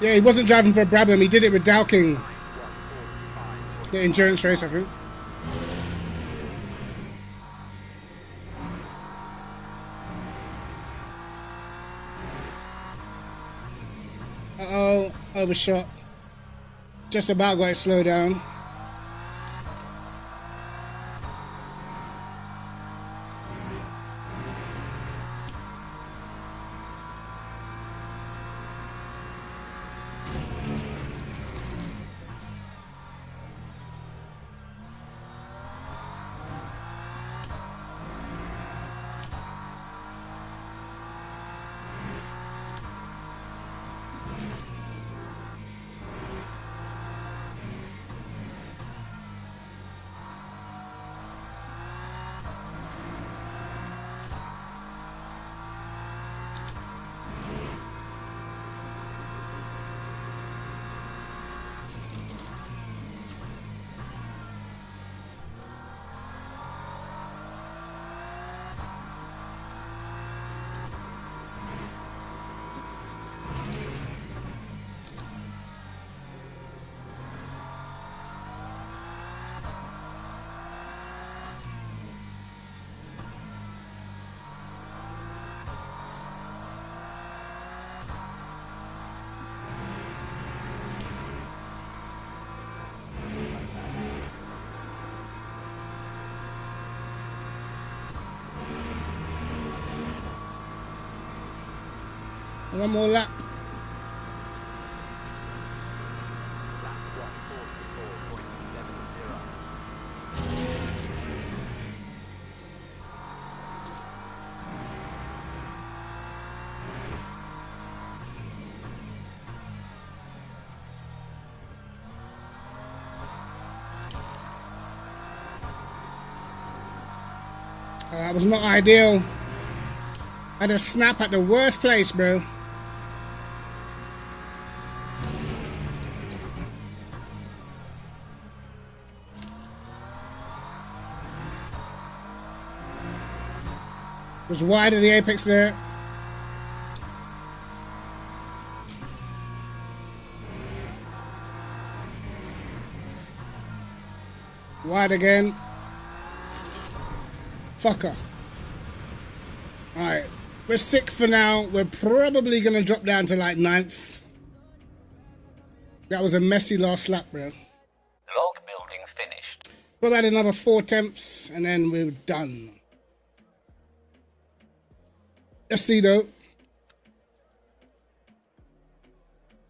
Yeah, he wasn't driving for Brabham. He did it with Dowking. The endurance race, I think. Uh-oh, overshot. Just about got it slowed down. One more lap. That was not ideal. Had a snap at the worst place, bro. Was wide of the apex there. Wide again. Fucker. Alright. We're sick for now. We're probably going to drop down to like 9th. That was a messy last lap, bro.
Log building finished.
We'll add another 4 attempts and then we're done. Let's see though.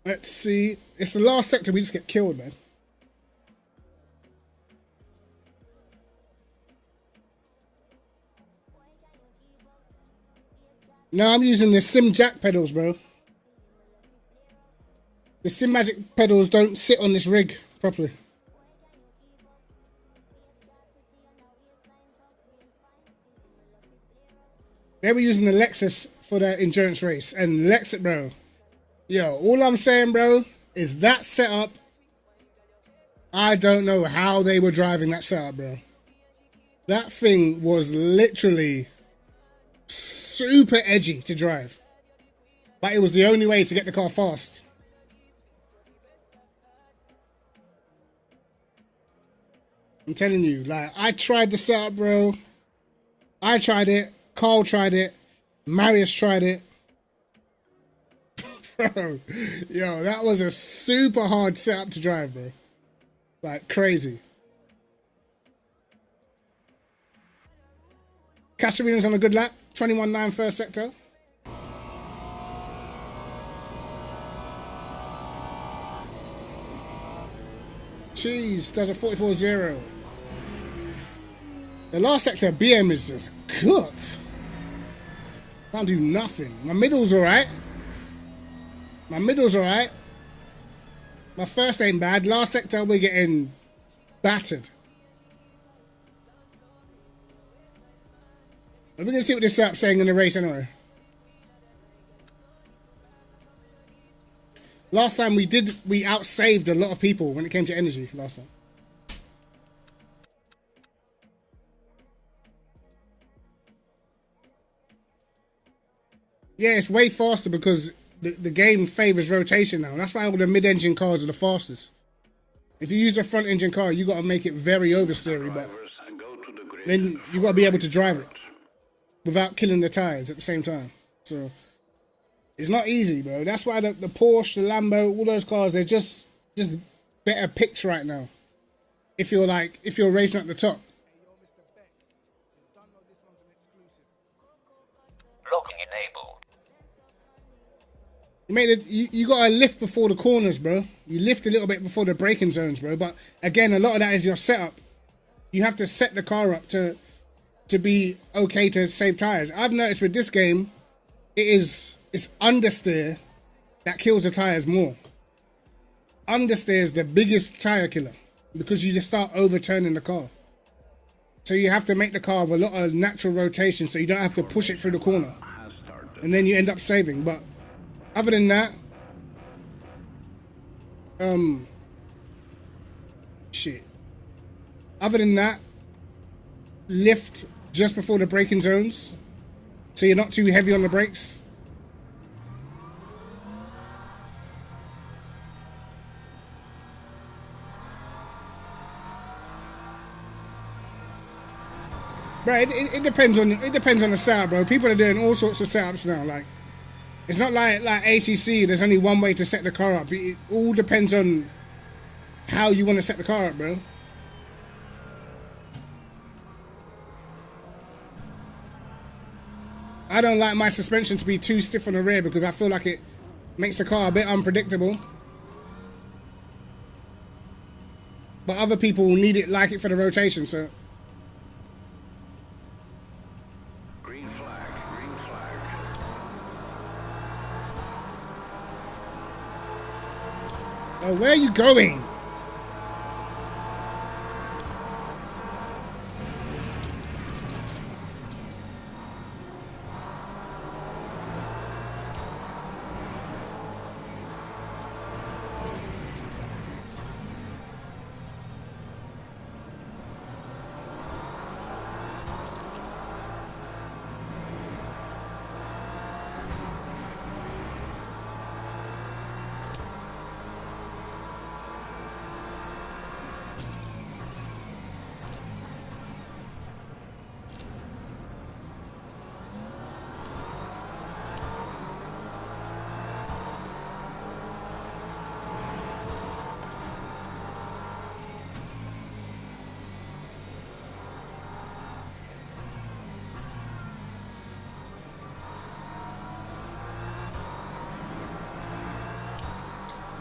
Let's see. It's the last sector, we just get killed, man. No, I'm using the Sim Jack pedals, bro. The Sim Magic pedals don't sit on this rig properly. They were using the Lexus for their endurance race. And Lexus, bro. Yo, all I'm saying, bro, is that setup. I don't know how they were driving that setup, bro. That thing was literally super edgy to drive. But it was the only way to get the car fast. I'm telling you, like, I tried the setup, bro. I tried it. Carl tried it. Marius tried it. Bro, yo, that was a super hard setup to drive, bro. Like, crazy. Casarina's on a good lap. 21.9 first sector. Jeez, does a 44.0. The last sector, BM is just cooked. Can't do nothing. My middle's alright. My middle's alright. My first ain't bad. Last sector, we're getting battered. We're going to see what this setup's saying in the race anyway. Last time we outsaved a lot of people when it came to energy last time. Yeah, it's way faster because the game favors rotation now. That's why all the mid-engine cars are the fastest. If you use a front-engine car, you got to make it very oversteery, but then you got to be able to drive it without killing the tires at the same time. So it's not easy, bro. That's why the Porsche, the Lambo, all those cars, they're just better picks right now. If you're racing at the top.
Logging enabled.
You got to lift before the corners, bro. You lift a little bit before the braking zones, bro. But again, a lot of that is your setup. You have to set the car up to be okay to save tires. I've noticed with this game, it's understeer that kills the tires more. Understeer is the biggest tire killer because you just start overturning the car. So you have to make the car with a lot of natural rotation so you don't have to push it through the corner. And then you end up saving. But other than that, Other than that, lift just before the braking zones, so you're not too heavy on the brakes. Bro, it depends on the setup, bro. People are doing all sorts of setups now. Like, it's not like ACC. There's only one way to set the car up. It all depends on how you want to set the car up, bro. I don't like my suspension to be too stiff on the rear because I feel like it makes the car a bit unpredictable. But other people need it like it for the rotation, so.
Green flag, green flag.
Oh, where are you going?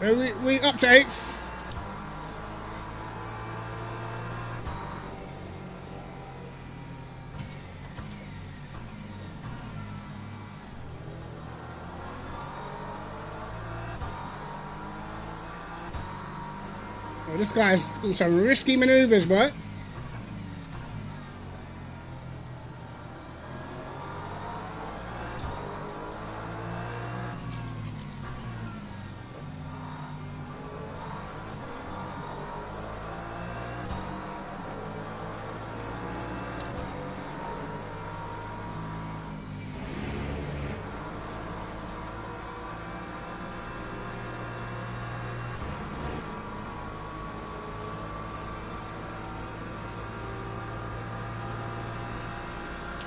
So we up to 8th. Oh, this guy's doing some risky maneuvers, boy.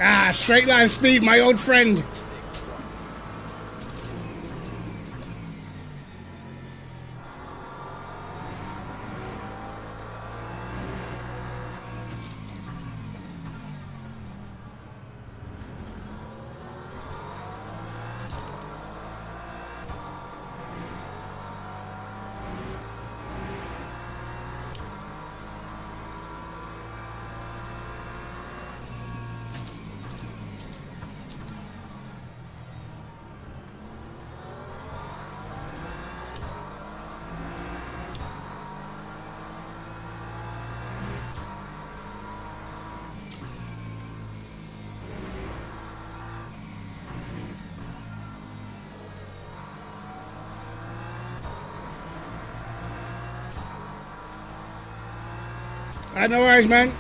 Ah, straight line speed, my old friend. No worries, man.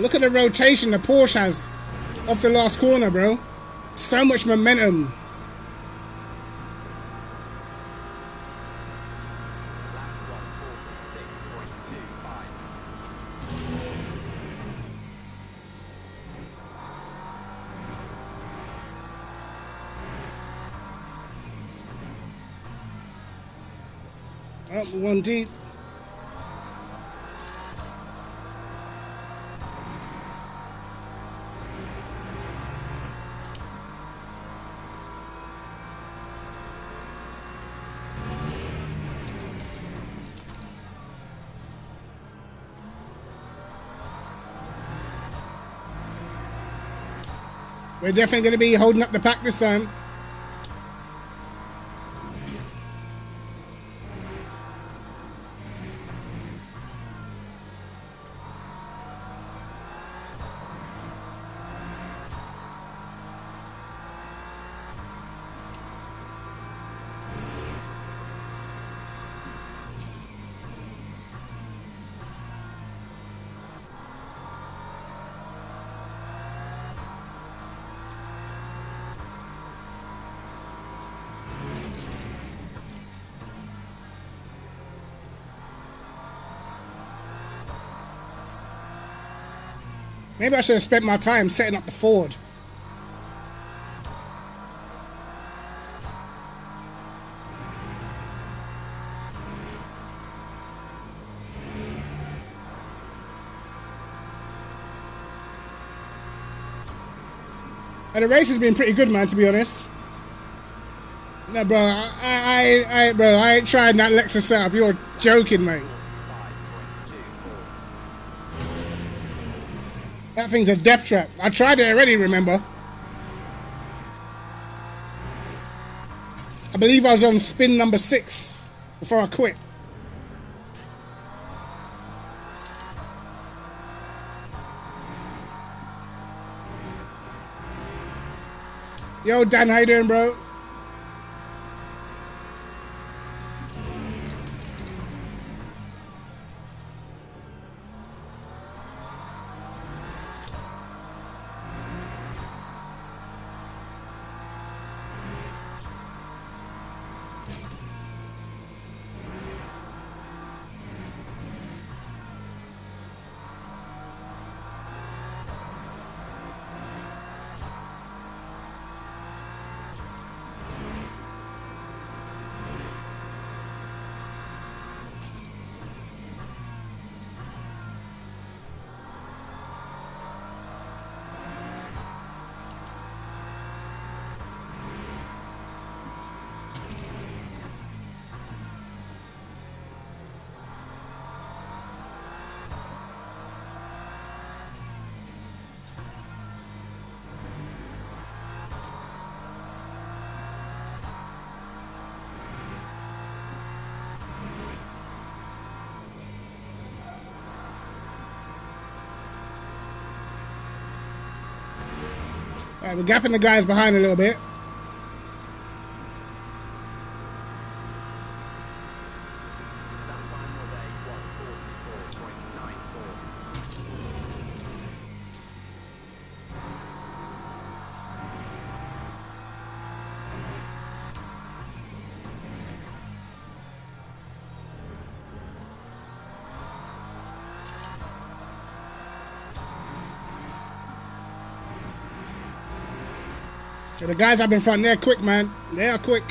Look at the rotation the Porsche has off the last corner, bro. So much momentum. Up one deep. We're definitely going to be holding up the pack this time. Maybe I should have spent my time setting up the Ford. And the race has been pretty good, man, to be honest. No, bro, I ain't trying that Lexus setup. You're joking, mate. That thing's a death trap. I tried it already, remember? I believe I was on spin number 6 before I quit. Yo, Dan, how you doing, bro? Alright, we're gapping the guys behind a little bit. So the guys up in front, they're quick, man. They are quick.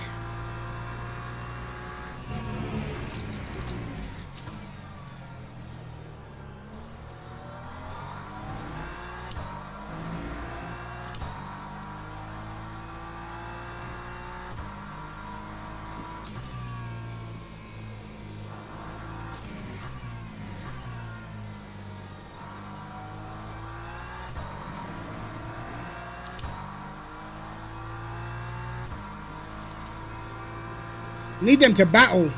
Need them to battle.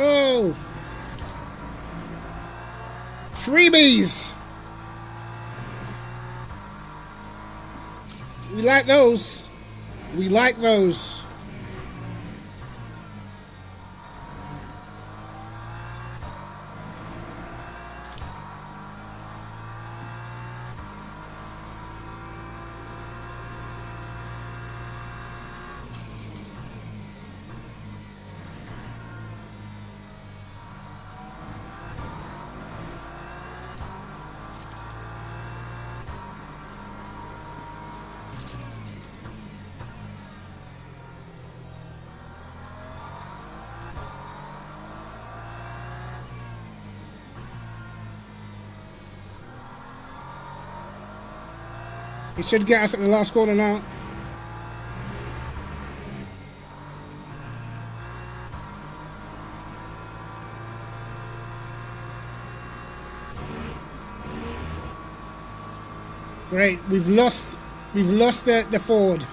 Oh, freebies. We like those. We like those. It should get us at the last corner now. Great, we've lost the Ford.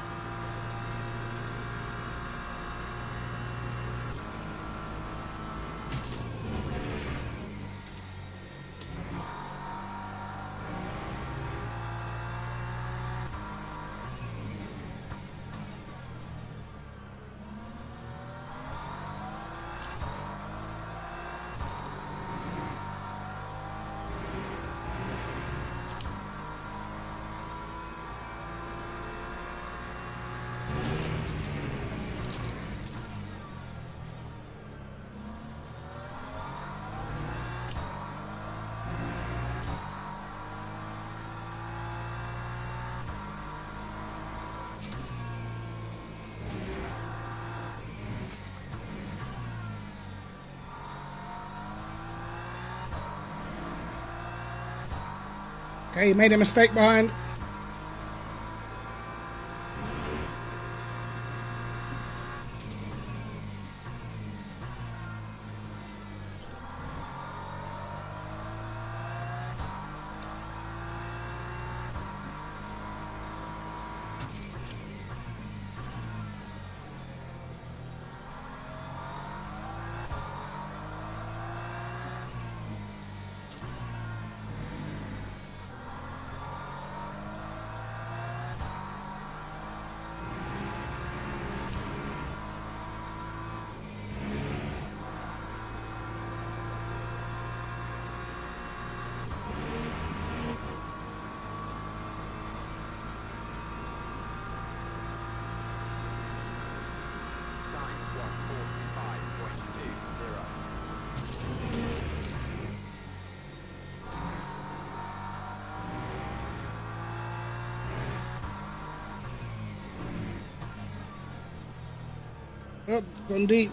Okay, he made a mistake behind. Yep, gone deep.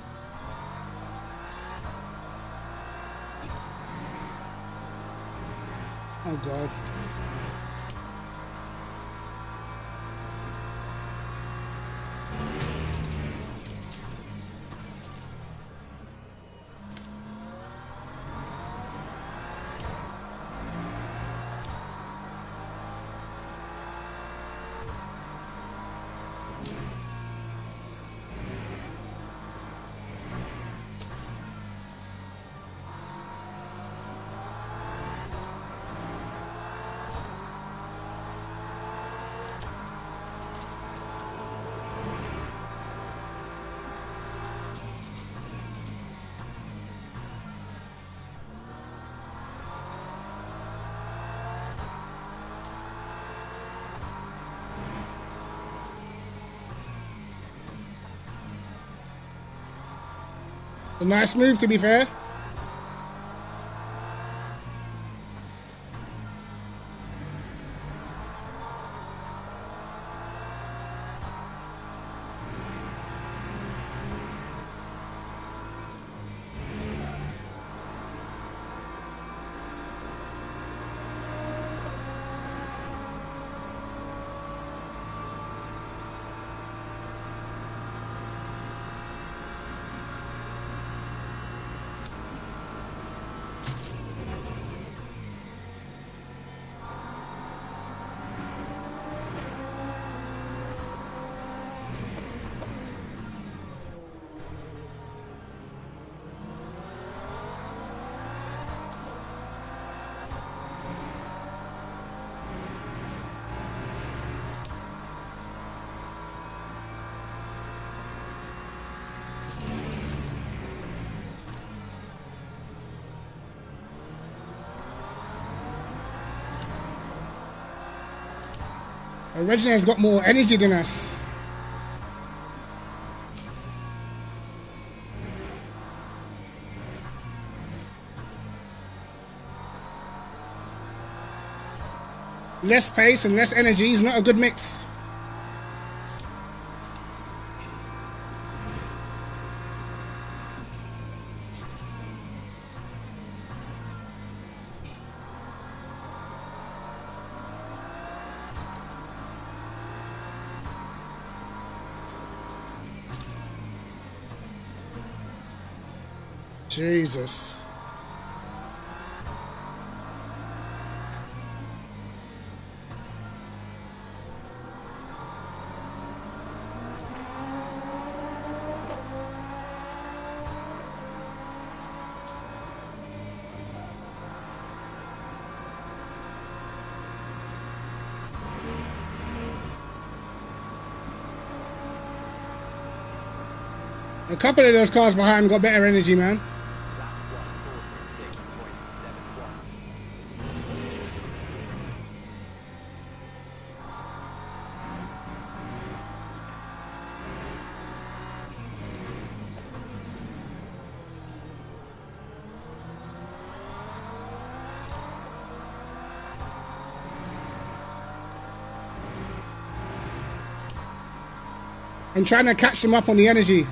Oh God. A nice move, to be fair. Reginald's got more energy than us. Less pace and less energy is not a good mix. Jesus. A couple of those cars behind got better energy, man. I'm trying to catch them up on the energy.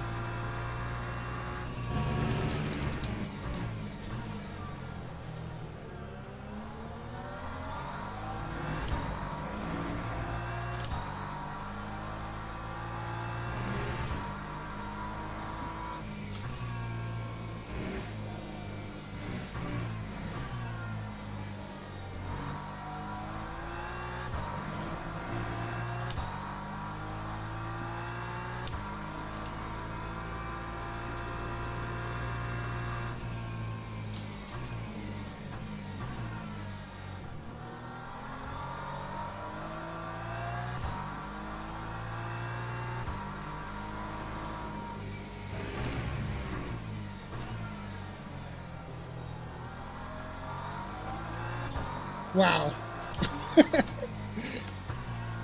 Wow.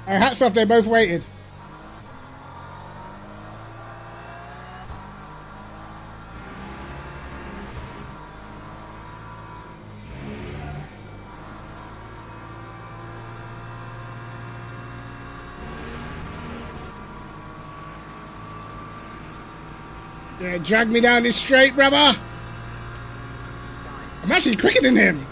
Hats off, they both waited. Yeah, drag me down this straight, brother. I'm actually quicker than him.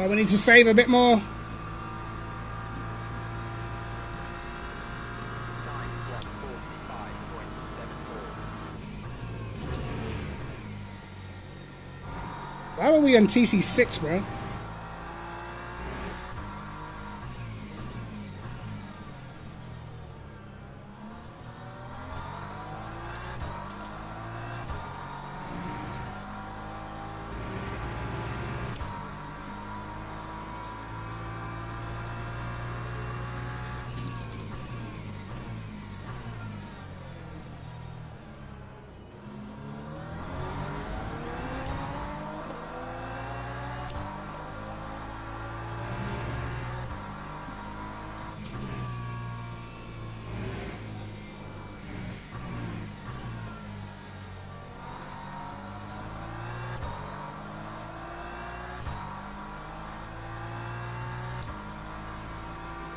We need to save a bit more. Why were we on TC6, bro?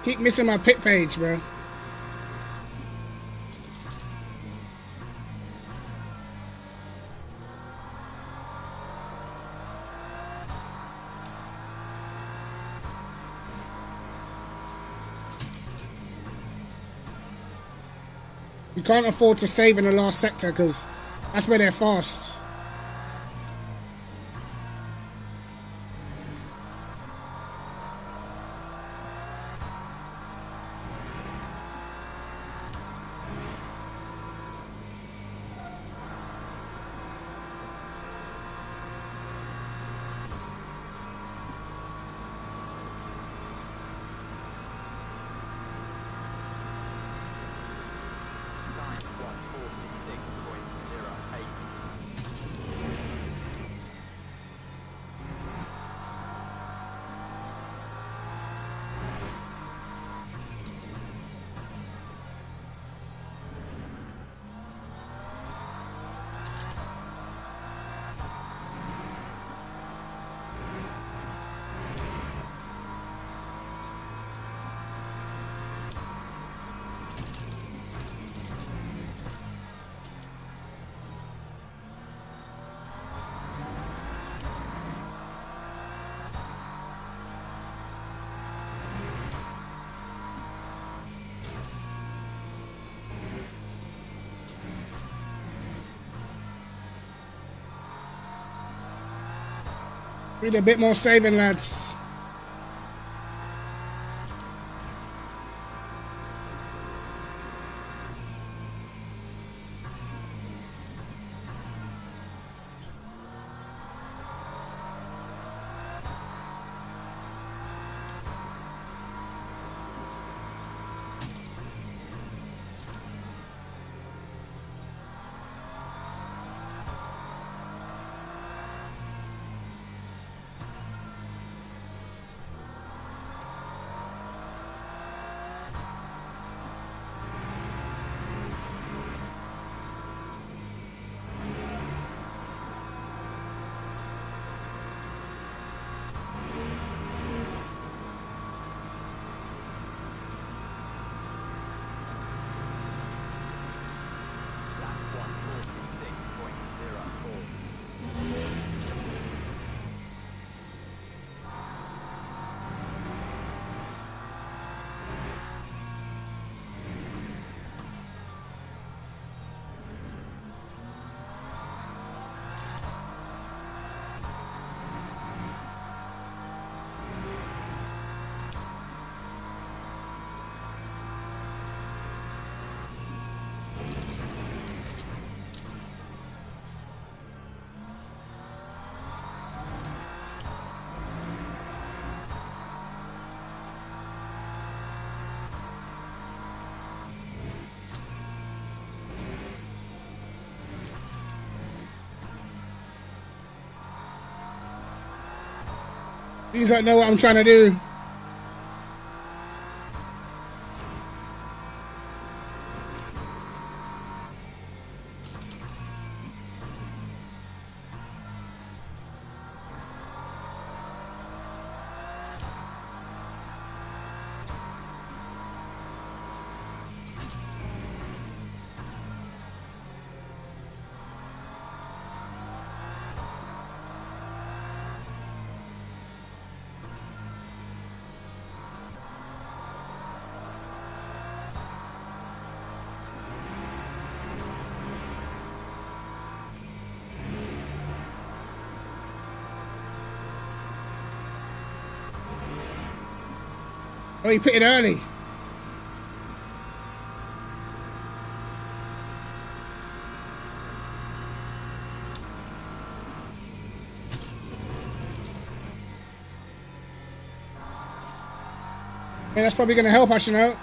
Keep missing my pit page, bro. We can't afford to save in the last sector because that's where they're fast. Need a bit more saving, lads. These don't know what I'm trying to do. Oh, he put it early. Yeah, that's probably going to help us, you know.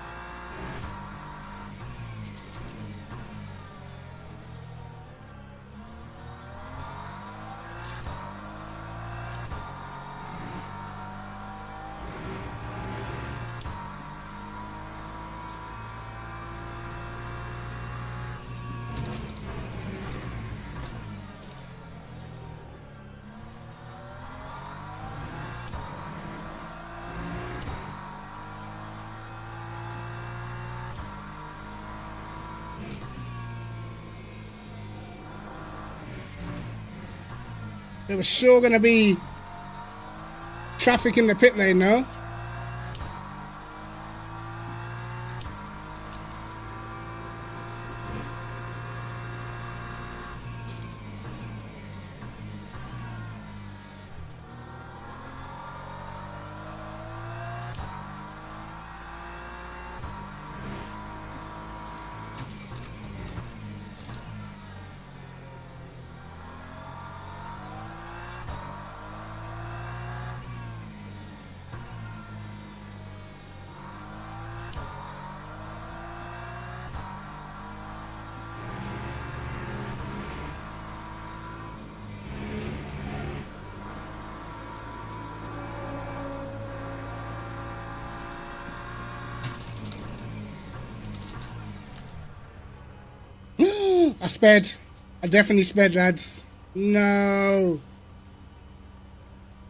There was sure going to be traffic in the pit lane, no? I sped. I definitely sped, lads. No.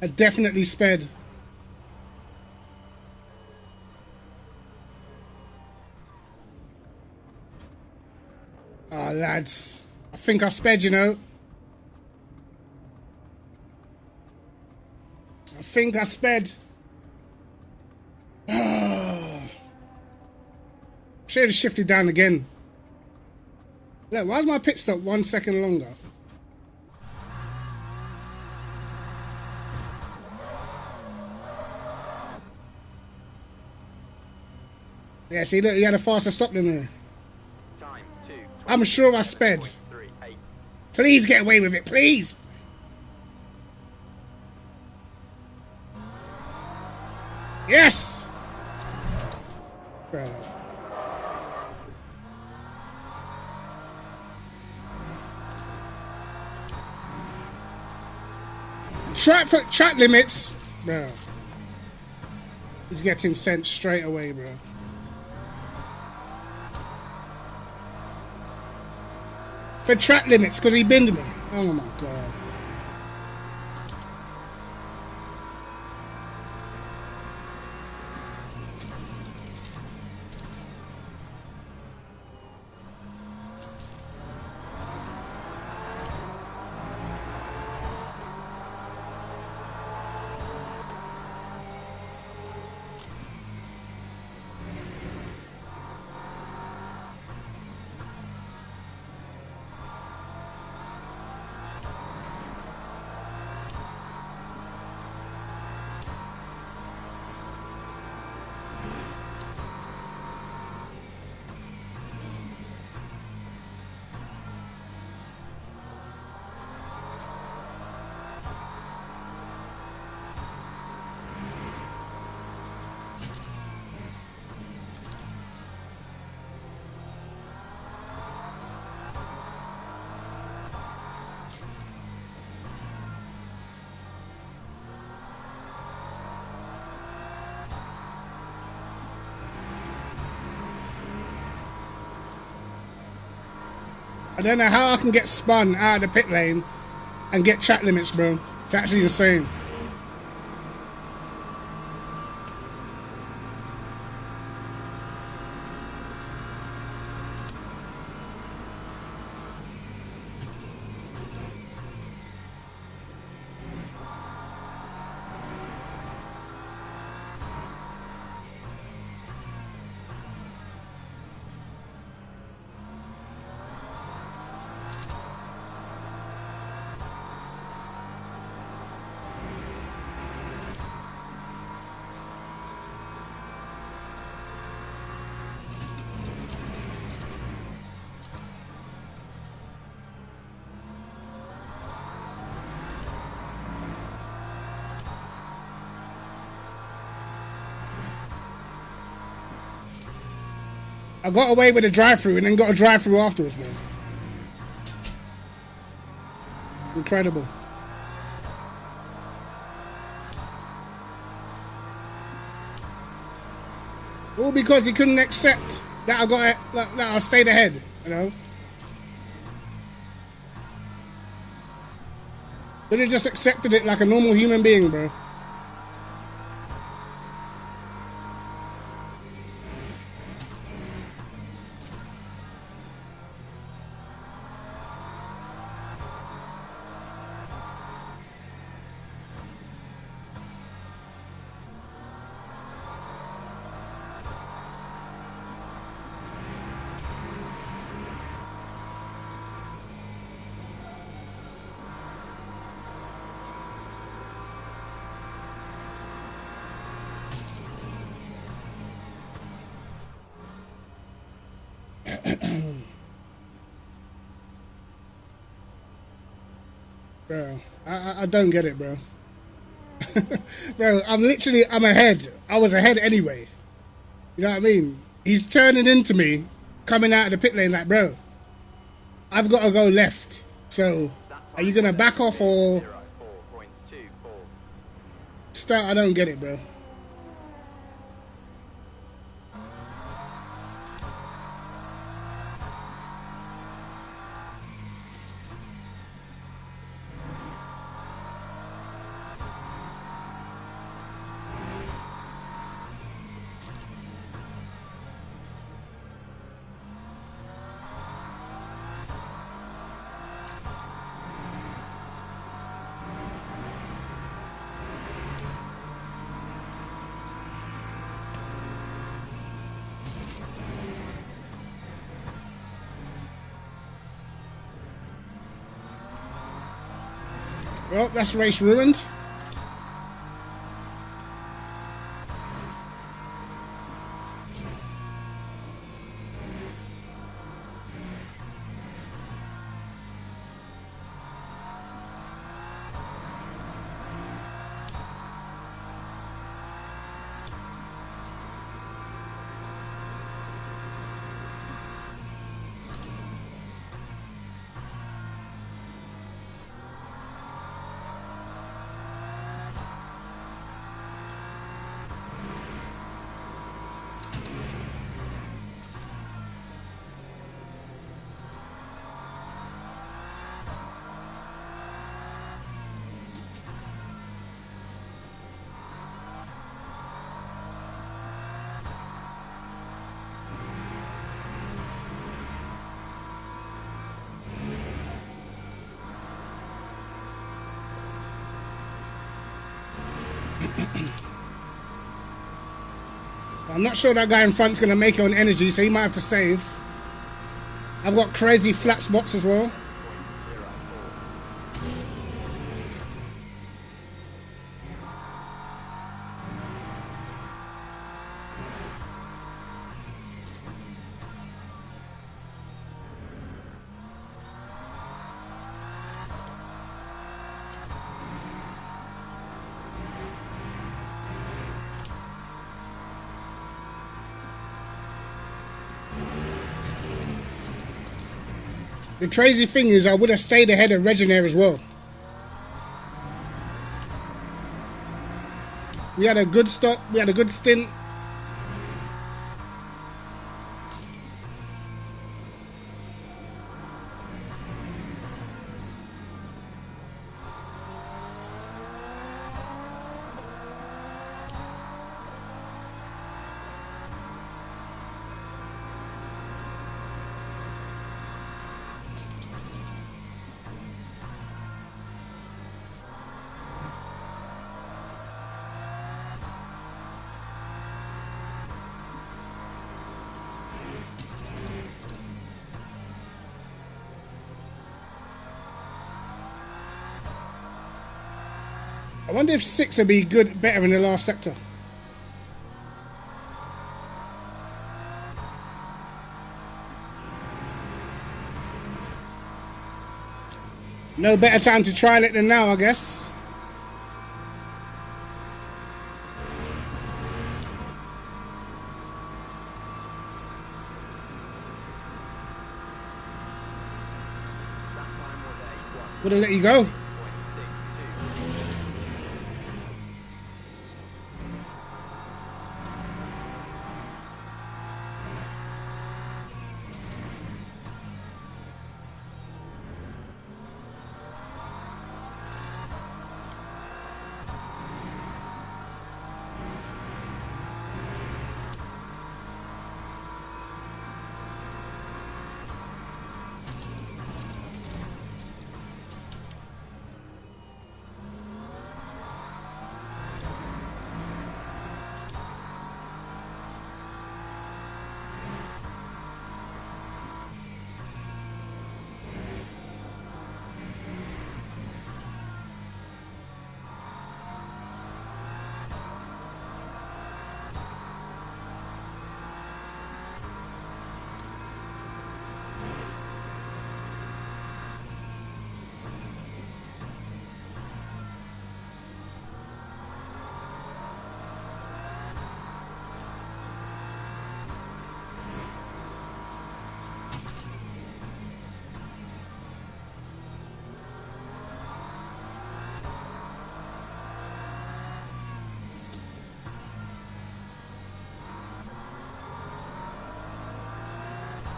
I definitely sped. Ah, lads. I think I sped, you know. I think I sped. Should have shifted down again. Look, why is my pit stop 1 second longer? Yeah, see, look, he had a faster stop than me. I'm sure I sped. Please get away with it, please. Yes! Bro. Track limits, bro. He's getting sent straight away, bro. For track limits, because he binned me. Oh my god. I don't know how I can get spun out of the pit lane and get track limits, bro. It's actually insane. I got away with a drive-through and then got a drive-through afterwards, man. Incredible. All because he couldn't accept that I stayed ahead, you know. Could have just accepted it like a normal human being, bro. Bro, I don't get it, bro. Bro, I'm ahead. I was ahead anyway. You know what I mean? He's turning into me, coming out of the pit lane like, bro, I've got to go left. So, are you going to back off or start? I don't get it, bro. Well, that's race ruined. I'm not sure that guy in front's going to make it on energy, so he might have to save. I've got crazy flat spots as well. The crazy thing is I would have stayed ahead of Regenair as well. We had a good stop. We had a good stint. wonder if 6 would be good, better in the last sector. No better time to trial it than now, I guess. Would have let you go.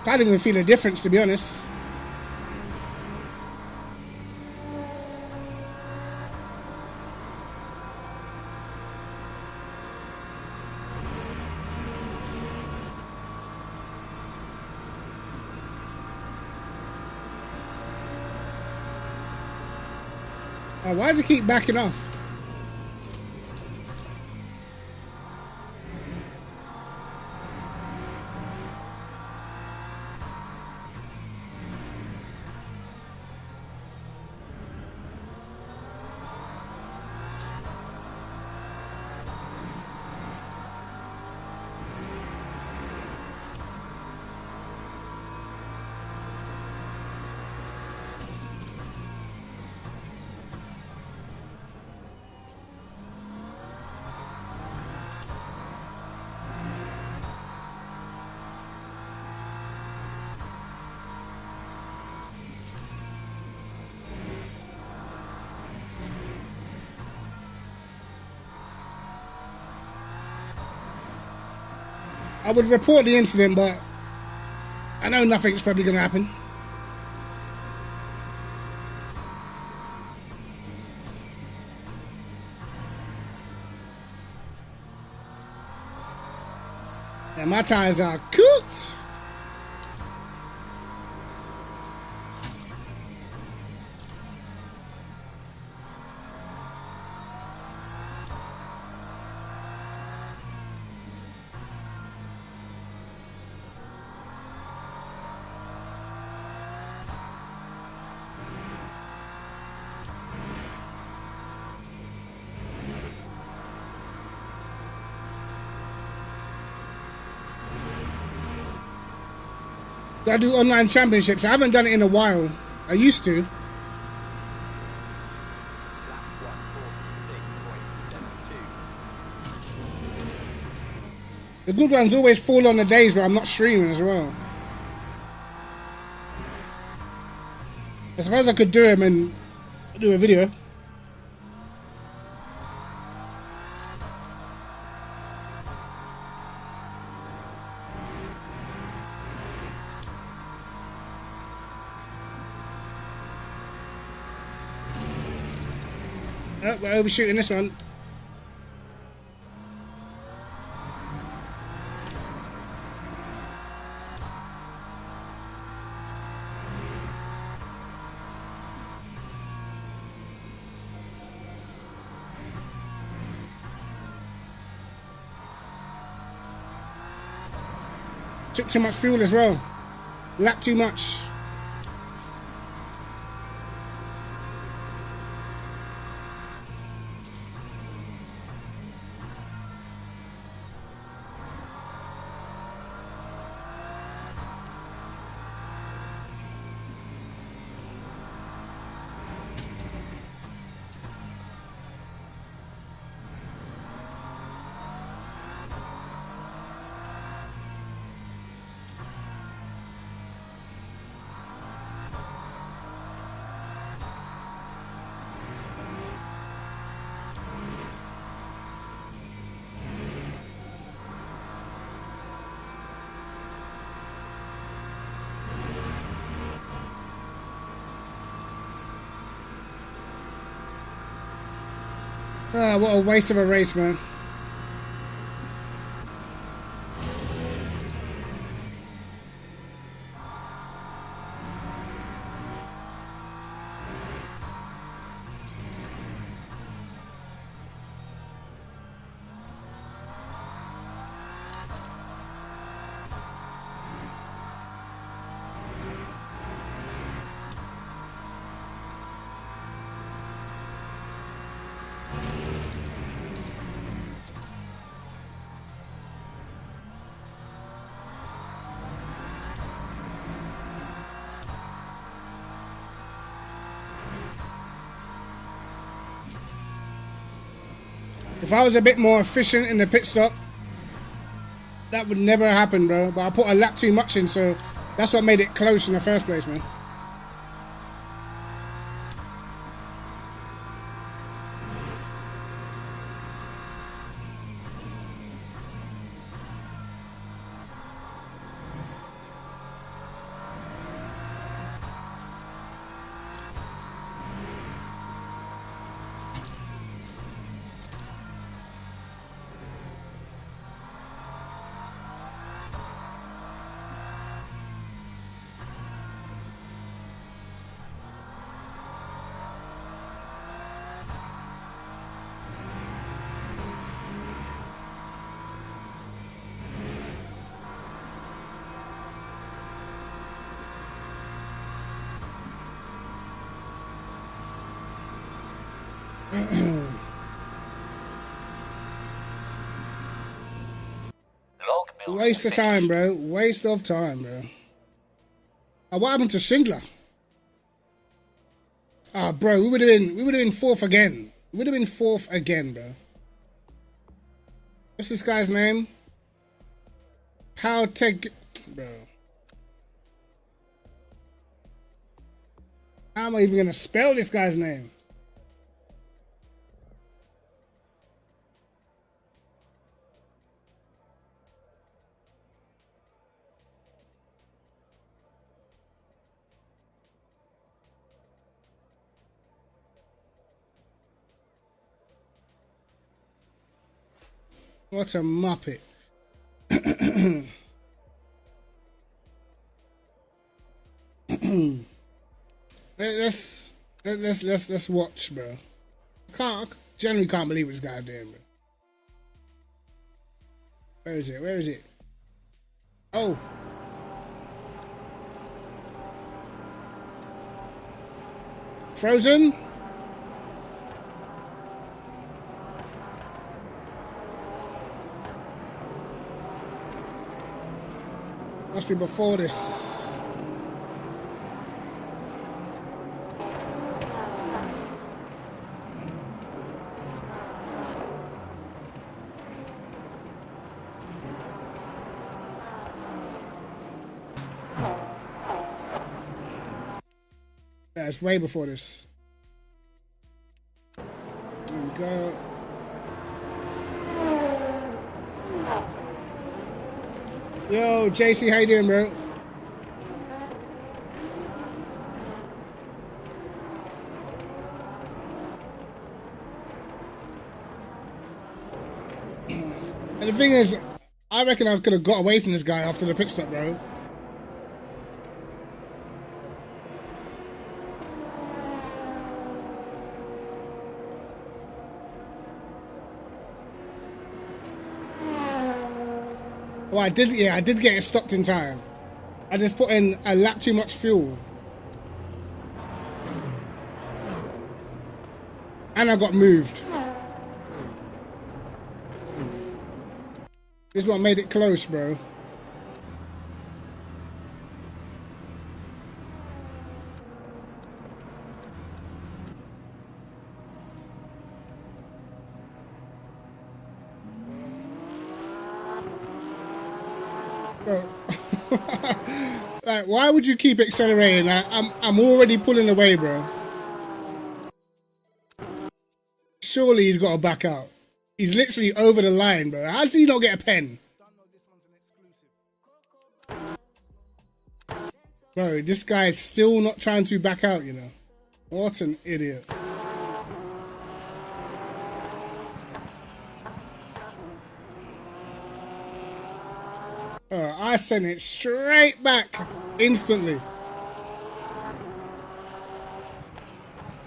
I didn't even feel a difference, to be honest. Oh, why does it keep backing off? I would report the incident, but I know nothing's probably going to happen. And my tires are cooked. I do online championships. I haven't done it in a while. I used to. The good ones always fall on the days where I'm not streaming as well. I suppose I could do them and do a video. Oh, we're overshooting this one. Took too much fuel as well. Lapped too much. Ah, what a waste of a race, man. If I was a bit more efficient in the pit stop, that would never happen, bro. But I put a lap too much in, so that's what made it close in the first place, man.
Log building
Waste of time, bro. Waste of time, bro. Oh, what happened to Schindler? Ah, bro, we would have been fourth again. We would have been fourth again, bro. What's this guy's name? Powtech, bro. How am I even gonna spell this guy's name? What a muppet. Let's watch, bro. I generally can't believe what this guy doing, bro. Where is it? Where is it? Oh. Frozen? Must be before this. Yeah, it's way before this. There we go. Yo, JC, how you doing, bro? And the thing is, I reckon I could have got away from this guy after the pit stop, bro. Oh, I did get it stopped in time. I just put in a lap too much fuel. And I got moved. This is what made it close, bro. Bro. Like, why would you keep accelerating? I'm already pulling away, bro. Surely he's got to back out. He's literally over the line, bro. How does he not get a pen? Bro, this guy is still not trying to back out, you know. What an idiot. sent it straight back instantly.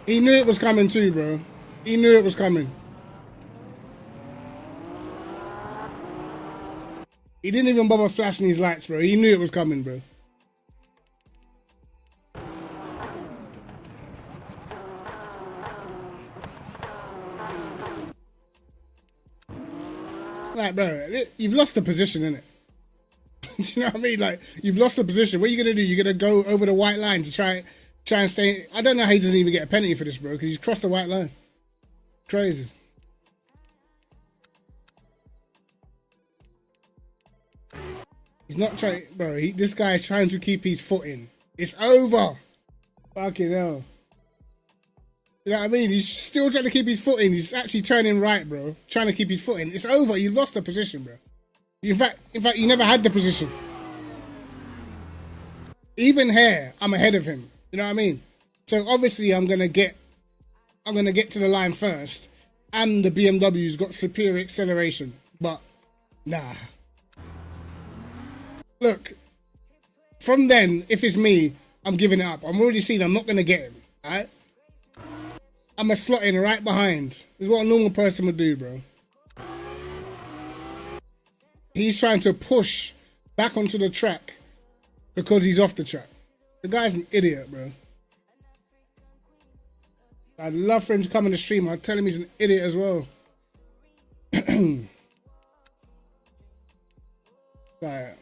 He knew it was coming too, bro. He knew it was coming. He didn't even bother flashing his lights, bro. He knew it was coming, bro. Like, bro, you've lost the position, innit? Do you know what I mean? Like, you've lost the position. What are you gonna do? You're gonna go over the white line to try and stay. I don't know how he doesn't even get a penalty for this, bro, because he's crossed the white line. Crazy. He's not trying, bro. This guy is trying to keep his foot in. It's over. Fucking hell. You know what I mean? He's still trying to keep his foot in. He's actually turning right, bro. Trying to keep his foot in. It's over. You lost the position, bro. In fact, you never had the position. Even here, I'm ahead of him. You know what I mean? So obviously, I'm gonna get to the line first, and the BMW's got superior acceleration. But nah. Look, from then, if it's me, I'm giving it up. I'm already seeing I'm not gonna get him. Alright? I'm a slot in right behind. This is what a normal person would do, bro. He's trying to push back onto the track because he's off the track. The guy's an idiot, bro. I'd love for him to come on the stream. I'd tell him he's an idiot as well. Like,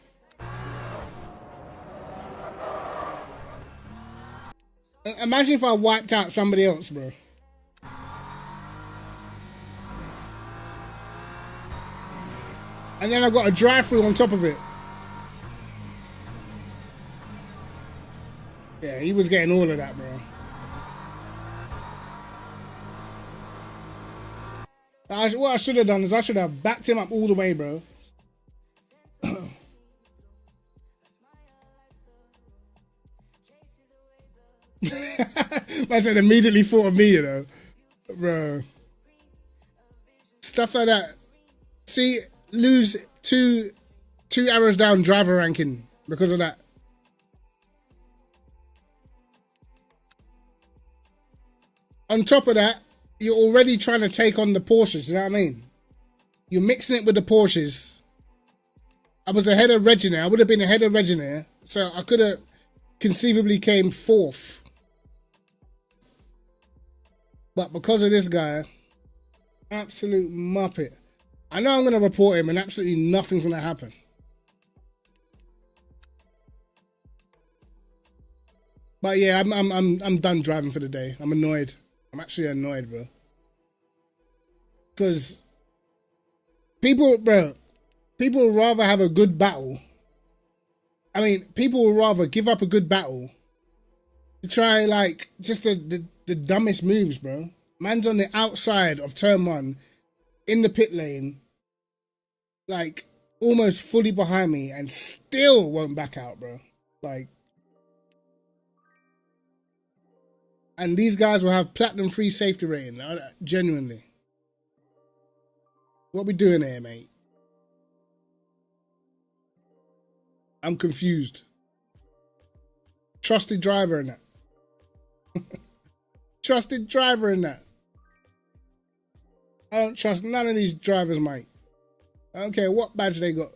imagine if I wiped out somebody else, bro. And then I got a drive-through on top of it. Yeah, he was getting all of that, bro. What I should have done is I should have backed him up all the way, bro. Man said immediately thought of me, you know. Bro. Stuff like that. See, lose two arrows down driver ranking because of that. On top of that, you're already trying to take on the Porsches, you know what I mean? You're mixing it with the Porsches. I was ahead of Regina. I would have been ahead of Regina, so I could have conceivably came fourth. But because of this guy, absolute muppet. I know I'm going to report him and absolutely nothing's going to happen. But yeah, I'm done driving for the day. I'm annoyed. I'm actually annoyed, bro. Because people would rather have a good battle. I mean, people would rather give up a good battle to try, like, just the dumbest moves, bro. Man's on the outside of turn one, in the pit lane, like, almost fully behind me, and still won't back out, bro. Like, and these guys will have platinum free safety rating, genuinely. What we doing here, mate? I'm confused. Trusted driver in that. Trusted driver in that. I don't trust none of these drivers, mate. I don't care what badge they got.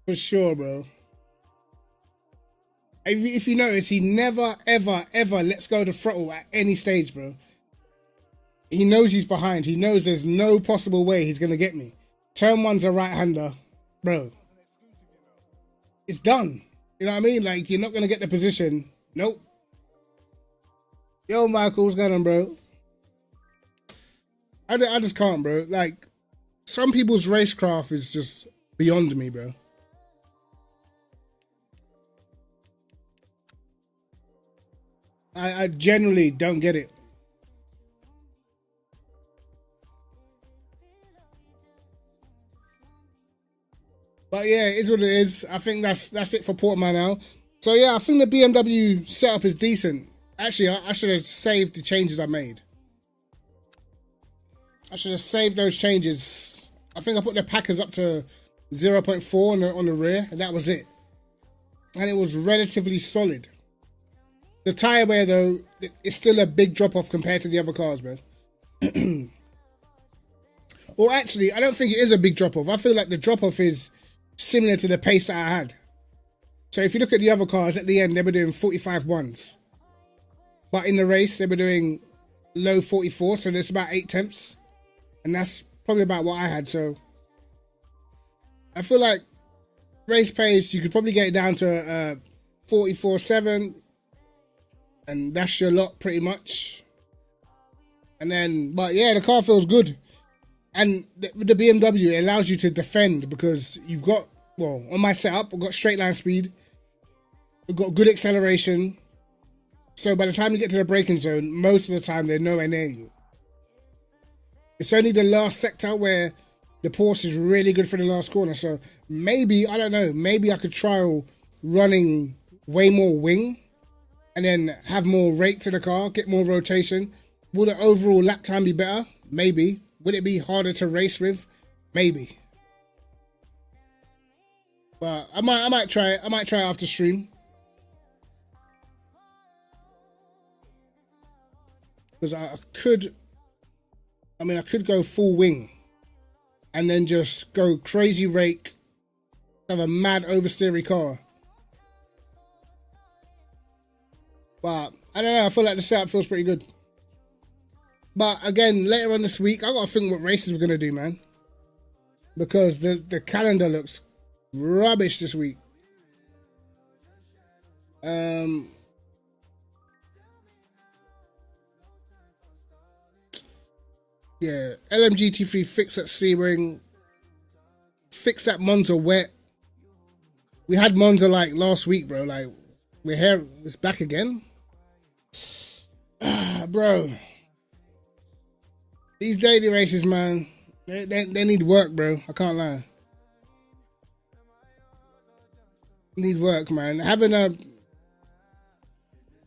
For sure, bro. If you notice, he never, ever, ever lets go of the throttle at any stage, bro. He knows he's behind. He knows there's no possible way he's going to get me. Turn one's a right-hander. Bro. It's done. You know what I mean? Like, you're not going to get the position. Nope. Yo, Michael, what's going on, bro? I just can't, bro. Like, some people's racecraft is just beyond me, bro. I generally don't get it. But yeah, it is what it is. I think that's it for Portimao now. So yeah, I think the BMW setup is decent. Actually, I should have saved the changes I made. I should have saved those changes. I think I put the Packers up to 0.4 on the rear, and that was it. And it was relatively solid. The tyre wear, though, it's still a big drop-off compared to the other cars, man. Or actually, I don't think it is a big drop-off. I feel like the drop-off is similar to the pace that I had. So if you look at the other cars, at the end, they were doing 45 ones. But in the race, they were doing low 44, so there's about 8 tenths. And that's probably about what I had, so I feel like race pace, you could probably get it down to 44.7, and that's your lot pretty much. And then, but yeah, the car feels good. And with the BMW, it allows you to defend because you've got, well, on my setup, I've got straight line speed, I've got good acceleration. So by the time you get to the braking zone, most of the time they're nowhere near you. It's only the last sector where the Porsche is really good for the last corner. So maybe, I don't know, maybe I could trial running way more wing and then have more rake to the car, get more rotation. Will the overall lap time be better? Maybe. Would it be harder to race with? Maybe. But I might try it. I might try it after stream. Because I could go full wing and then just go crazy rake, have a mad oversteery car. But I don't know, I feel like the setup feels pretty good. But again, later on this week, I gotta think what races we're gonna do, man. Because the calendar looks rubbish this week. Yeah, LMGT3 fixed at Sebring. Fixed that Monza wet. We had Monza like last week, bro. Like, we're here, it's back again. Bro. These daily races, man, they need work, bro. I can't lie. Need work, man. Having a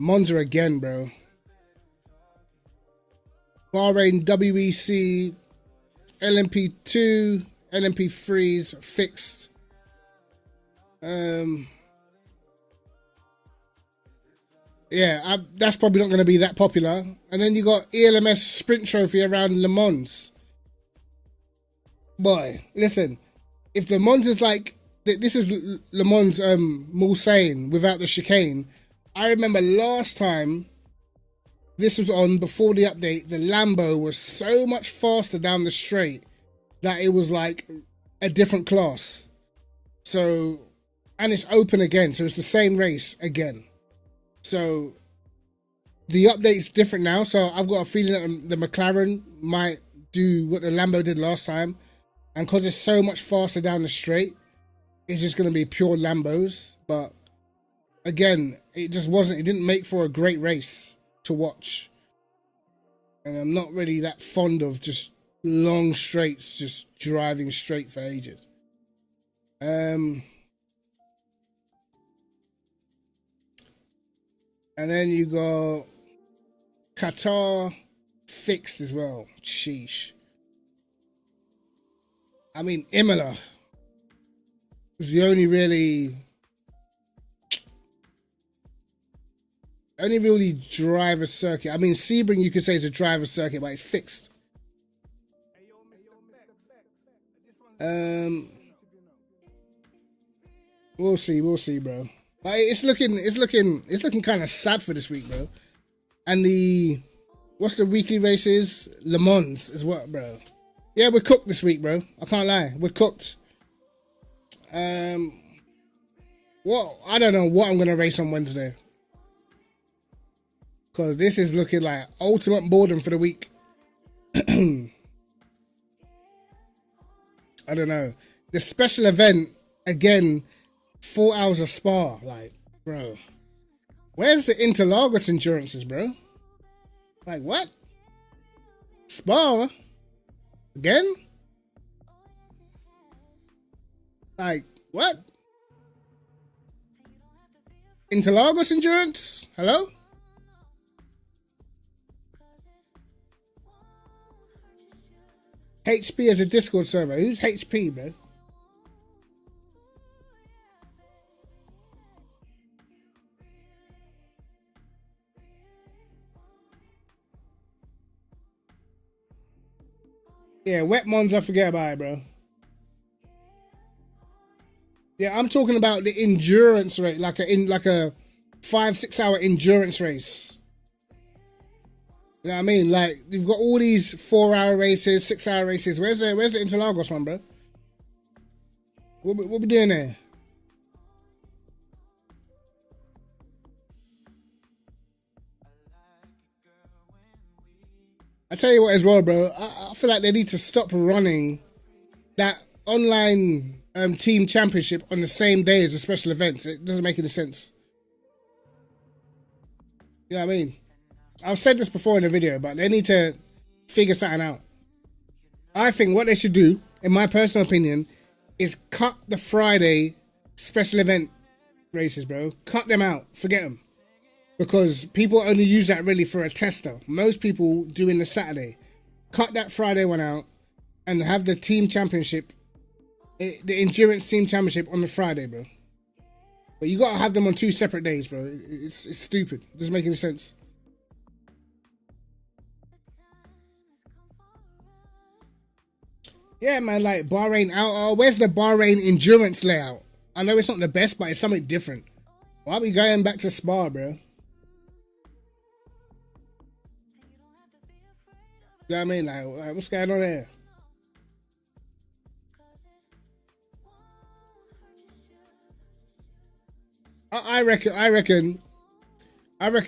Monza again, bro. Bahrain WEC, LMP2, LMP3's fixed. Yeah, that's probably not going to be that popular. And then you got ELMS Sprint Trophy around Le Mans. Boy, listen, if Le Mans is like, this is Le Mans Mulsanne without the chicane. I remember last time this was on before the update, the Lambo was so much faster down the straight that it was like a different class. So, and it's open again, so it's the same race again. So, the update's different now, so I've got a feeling that the McLaren might do what the Lambo did last time. And because it's so much faster down the straight, it's just going to be pure Lambos. But, again, it didn't make for a great race to watch. And I'm not really that fond of just long straights, just driving straight for ages. And then you got Qatar fixed as well. Sheesh. I mean, Imola is the only really driver circuit. I mean, Sebring you could say is a driver circuit, but it's fixed. We'll see, bro. But it's looking kind of sad for this week, bro. And what's the weekly races? Le Mans is what, bro? Yeah, we're cooked this week, bro. I can't lie, we're cooked. Well, I don't know what I'm gonna race on Wednesday. Because this is looking like ultimate boredom for the week. I don't know. The special event, again, 4 hours of Spa. Like, bro. Where's the Interlagos endurances, bro? Like, what? Spa? Again? Like, what? Interlagos endurance? Hello? HP as a Discord server. Who's HP, bro? Yeah, wet Monza, forget about it, bro. Yeah, I'm talking about the endurance rate, like a 5-6 hour endurance race. You know what I mean? Like, you've got all these 4-hour races, 6-hour races. Where's the Interlagos one, bro? What we doing there? I tell you what as well, bro. I feel like they need to stop running that online team championship on the same day as a special event. It doesn't make any sense. You know what I mean? I've said this before in the video, but they need to figure something out. I think what they should do, in my personal opinion, is cut the Friday special event races, bro. Cut them out. Forget them. Because people only use that really for a tester. Most people do in the Saturday. Cut that Friday one out and have the team championship, the endurance team championship on the Friday, bro. But you gotta have them on 2 separate days, bro. It's stupid. It doesn't make any sense. Yeah, man, like Bahrain out. Where's the Bahrain endurance layout? I know it's not the best, but it's something different. Why are we going back to Spa, bro? You know what I mean? Like what's going on there? I reckon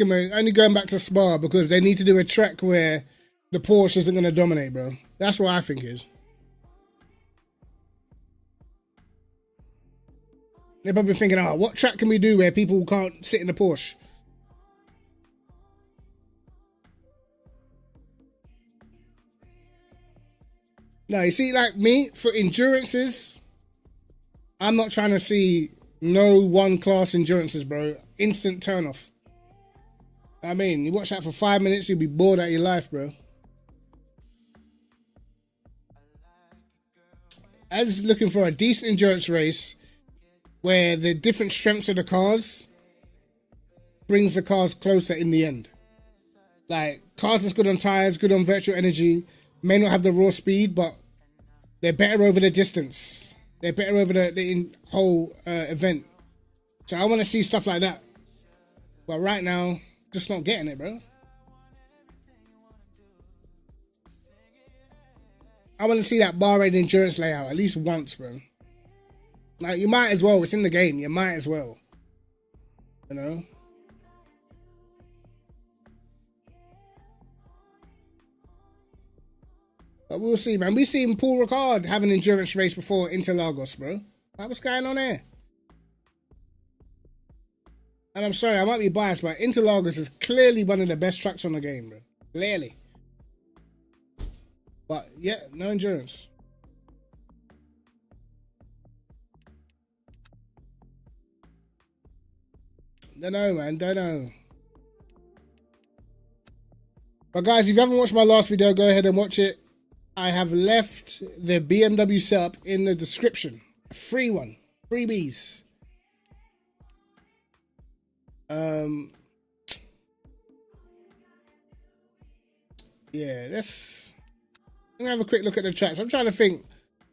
we're only going back to Spa because they need to do a track where the Porsche isn't going to dominate, bro. That's what I think is. They're probably thinking, oh, what track can we do where people can't sit in the Porsche? No, you see, like me, for endurances, I'm not trying to see no one class endurances, bro. Instant turn off. I mean, you watch that for 5 minutes, you'll be bored out of your life, bro. I was looking for a decent endurance race where the different strengths of the cars brings the cars closer in the end. Like, cars that's good on tires, good on virtual energy, may not have the raw speed, but they're better over the distance. They're better over the whole event. So I want to see stuff like that. But right now, just not getting it, bro. I want to see that Bahrain endurance layout at least once, bro. Like, you might as well. It's in the game. You might as well. You know? But we'll see, man. We've seen Paul Ricard have an endurance race before Interlagos, bro. Like, what's going on there? And I'm sorry, I might be biased, but Interlagos is clearly one of the best tracks on the game, bro. Clearly. But, yeah, no endurance. Don't know, man. Don't know. But, guys, if you haven't watched my last video, go ahead and watch it. I have left the BMW setup in the description. A free one. Freebies. Yeah, let's have a quick look at the tracks. I'm trying to think,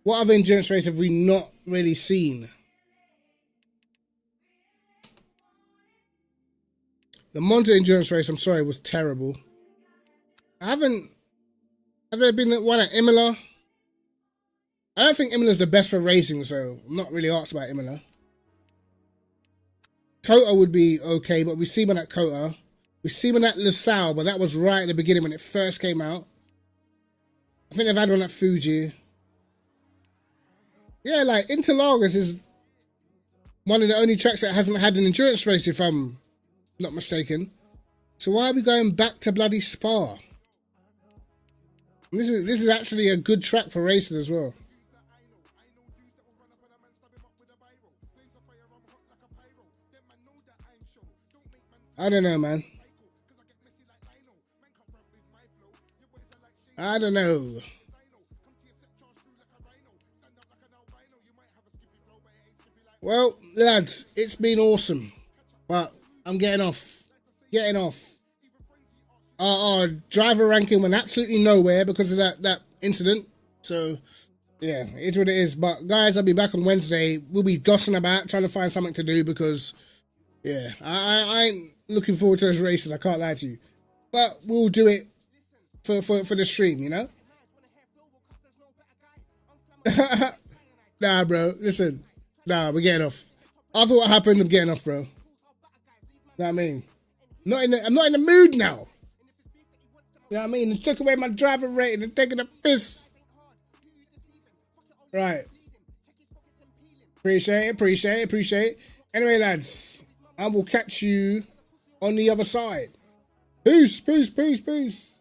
what other endurance race have we not really seen? The Monza endurance race, I'm sorry, was terrible. Have there been one at Imola? I don't think Imola's the best for racing, so I'm not really asked about Imola. Kota would be okay, but we've seen one at Kota. We've seen one at Lusail, but that was right at the beginning when it first came out. I think they've had one at Fuji. Yeah, like Interlagos is one of the only tracks that hasn't had an endurance race, if I'm not mistaken. So why are we going back to bloody Spa? This is actually a good track for racing as well. I don't know, man. I don't know. Well, lads, it's been awesome, but I'm getting off. Getting off. Our driver ranking went absolutely nowhere because of that incident. So, yeah, it's what it is. But guys, I'll be back on Wednesday. We'll be dossing about, trying to find something to do because, yeah, I ain't looking forward to those races. I can't lie to you. But we'll do it for the stream, you know? Nah, bro. Listen. Nah, we're getting off. After what happened, I'm getting off, bro. Know what I mean? I'm not in the mood now. You know what I mean? They took away my driving rating and taking a piss. Right. Appreciate it. Anyway, lads, I will catch you on the other side. Peace.